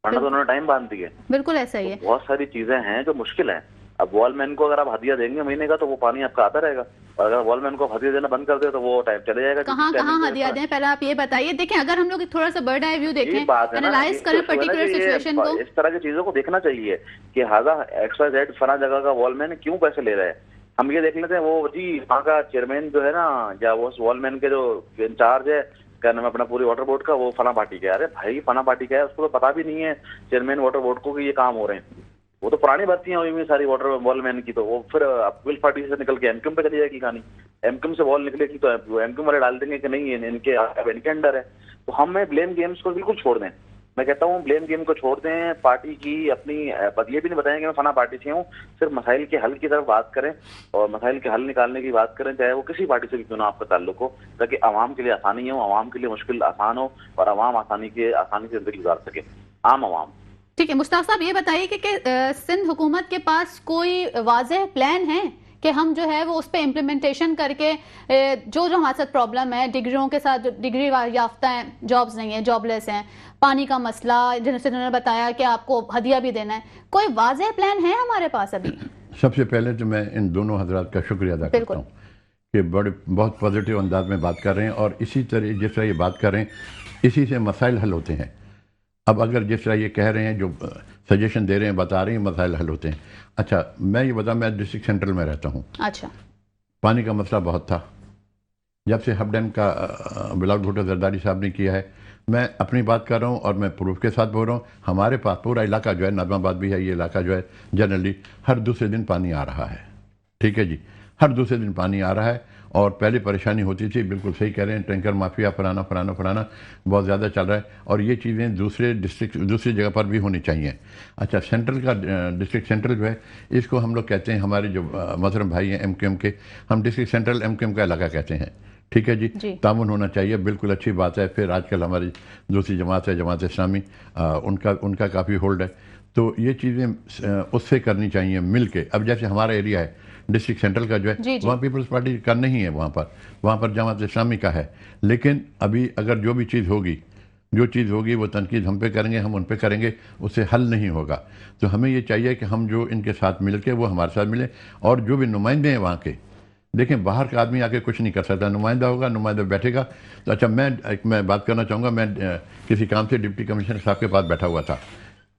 ورنہ تو انہوں نے ٹائم باندھ دی ہے. بالکل ایسا ہی ہے. بہت ساری چیزیں ہیں جو مشکل ہیں. اب وال مین کو اگر آپ ہدیہ دیں گے مہینے کا تو وہ پانی آپ کا آتا رہے گا, اور اگر وال مین کو ہدیہ دینا بند کر دے تو وہ ٹائم چلے جائے گا. کہاں ہدیہ دیں, پہلے آپ یہ بتائیے. دیکھیں اگر ہم لوگ تھوڑا سا برڈ آئی ویو دیکھیں, انالائز کریں پرٹیکولر سچویشن کو, اس طرح کی چیزوں کو دیکھنا چاہیے کہ ہاذا ایکس وائی زیڈ فلاں جگہ کا وال مین کیوں پیسے لے رہا ہے. ہم یہ دیکھ لیتے ہیں وہ جی وہاں کا چیئرمین جو ہے نا, یا وہ وال مین کے جو انچارج ہے کیا نام اپنا پوری واٹر بورڈ کا, وہ فلاں پارٹی کا ہے. ارے بھائی فلاں پارٹی کا ہے, اس کو تو پتا بھی نہیں ہے چیئرمین واٹر بورڈ کو کہ یہ کام ہو رہے ہیں. وہ تو پرانی باتیں ہوئی ہوئی ساری واٹر وال مین کی, تو وہ پھر ویل پارٹی سے نکل کے ایم کیو ایم پہ چلی جائے گی کہانی. ایم کیو ایم سے وال نکلے گی تو ایم کیو ایم والے ڈال دیں گے کہ نہیں ان کے انڈر ہے. تو ہمیں بلیم گیمز کو بالکل چھوڑ دیں. میں کہتا ہوں بلیم گیم کو چھوڑ دیں. پارٹی کی اپنی یہ بھی نہیں بتائیں کہ میں فلاں پارٹی سے ہوں, صرف مسائل کے حل کی طرف بات کریں اور مسائل کے حل نکالنے کی بات کریں, چاہے وہ کسی پارٹی سے بھی کیوں نہ آپ کا تعلق ہو, تاکہ عوام کے لیے آسانی ہو, عوام کے لیے مشکل آسان ہو, اور عوام آسانی سے زندگی گزار سکے, عام عوام. ٹھیک ہے مشتاق صاحب, یہ بتائیے کہ سندھ حکومت کے پاس کوئی واضح پلان ہے کہ ہم جو ہے وہ اس پہ امپلیمنٹیشن کر کے جو ہمارے ساتھ پرابلم ہے, ڈگریوں کے ساتھ ڈگری یافتہ ہیں, جابز نہیں ہیں, جاب لیس ہیں, پانی کا مسئلہ جنہوں نے بتایا کہ آپ کو ہدیہ بھی دینا ہے, کوئی واضح پلان ہے ہمارے پاس ابھی؟ سب سے پہلے تو میں ان دونوں حضرات کا شکریہ ادا کرتا ہوں کہ بہت پازیٹیو انداز میں بات کر رہے ہیں, اور اسی طرح جس طرح یہ بات کر رہے ہیں اسی سے مسائل حل ہوتے ہیں. اب اگر جس طرح یہ کہہ رہے ہیں, جو سجیشن دے رہے ہیں, بتا رہے ہیں, مسائل حل ہوتے ہیں. اچھا میں یہ بتا, میں ڈسٹرکٹ سینٹرل میں رہتا ہوں. اچھا, پانی کا مسئلہ بہت تھا جب سے ہب ڈیم کا بلاول بھٹو زرداری صاحب نے کیا ہے. میں اپنی بات کر رہا ہوں اور میں پروف کے ساتھ بول رہا ہوں. ہمارے پاس پورا علاقہ جو ہے, نظم آباد بھی ہے, یہ علاقہ جو ہے جنرلی ہر دوسرے دن پانی آ رہا ہے. ٹھیک ہے جی, ہر دوسرے دن پانی آ رہا ہے. اور پہلے پریشانی ہوتی تھی, بالکل صحیح کہہ رہے ہیں, ٹینکر مافیا فلانا بہت زیادہ چل رہا ہے, اور یہ چیزیں دوسری جگہ پر بھی ہونی چاہیے. اچھا سینٹرل کا ڈسٹرکٹ سینٹرل جو ہے, اس کو ہم لوگ کہتے ہیں, ہمارے جو محترم بھائی ہیں ایم کیو ایم کے, ہم district central M Q M کا علاقہ کہتے ہیں. ٹھیک ہے جی, تعاون ہونا چاہیے, بالکل اچھی بات ہے. پھر آج کل ہماری دوسری جماعت ہے جماعت اسلامی, ان کا کافی ہولڈ ہے. تو یہ چیزیں اس سے کرنی چاہیے مل کے. اب جیسے ہمارا ایریا ہے ڈسٹرکٹ سینٹرل کا جو ہے, وہاں پیپلز پارٹی کا نہیں ہے, وہاں پر جماعت اسلامی کا ہے. لیکن ابھی اگر جو چیز ہوگی وہ تنقید ہم پہ کریں گے, ہم ان پہ کریں گے, اس سے حل نہیں ہوگا. تو ہمیں یہ چاہیے کہ ہم جو ان کے ساتھ مل کے وہ ہمارے ساتھ ملیں, اور جو بھی نمائندے ہیں وہاں کے, دیکھیں باہر کا آدمی آ کے کچھ نہیں کر سکتا, نمائندہ ہوگا, نمائندہ بیٹھے گا. تو اچھا میں بات کرنا چاہوں گا, میں کسی کام سے ڈپٹی کمشنر صاحب کے پاس بیٹھا ہوا تھا.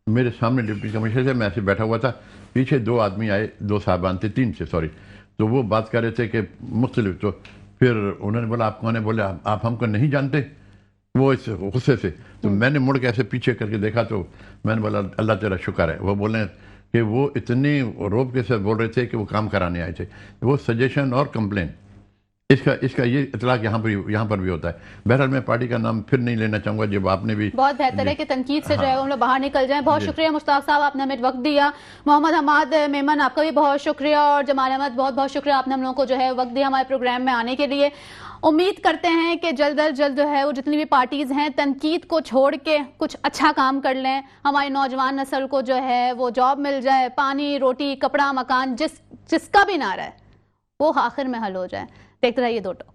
میرے سامنے ڈپٹی کمشنر سے میں ایسے بیٹھا ہوا تھا, پیچھے 2 آدمی آئے, 2 صاحبان تھے, 3 سے سوری. تو وہ بات کر رہے تھے کہ مختلف. تو پھر انہوں نے بولا آپ کون ہیں؟ بولے آپ ہم کو نہیں جانتے, وہ اس غصے سے. تو میں نے مڑ کے ایسے پیچھے کر کے دیکھا, تو میں نے بولا اللہ تیرا شکر ہے. وہ بولے کہ وہ اتنے روب کے ساتھ بول رہے تھے کہ وہ کام کرانے آئے تھے. وہ سجیشن اور کمپلین اس کا یہ اطلاق یہاں پر بھی ہوتا ہے. بہرحال میں پارٹی کا نام پھر نہیں لینا چاہوں گا. جب آپ نے بھی بہت بہتر ہے کہ تنقید سے جو ہے ہم لوگ باہر نکل جائیں. بہت شکریہ مشتاق صاحب, آپ نے ہمیں وقت دیا. محمد حماد میمن, آپ کا بھی بہت شکریہ, اور جمال احمد بہت بہت شکریہ, آپ نے ہم لوگوں کو جو ہے وقت دیا ہمارے پروگرام میں آنے کے لیے. امید کرتے ہیں کہ جلد از جلد جو ہے وہ جتنی بھی پارٹیز ہیں تنقید کو چھوڑ کے کچھ اچھا کام کر لیں. ہماری نوجوان نسل کو جو ہے وہ جاب مل جائے, پانی, روٹی, کپڑا, مکان, جس کا بھی نعرہ ہے وہ آخر میں حل ہو جائے. دیکھتے رہیے 2 ٹاک.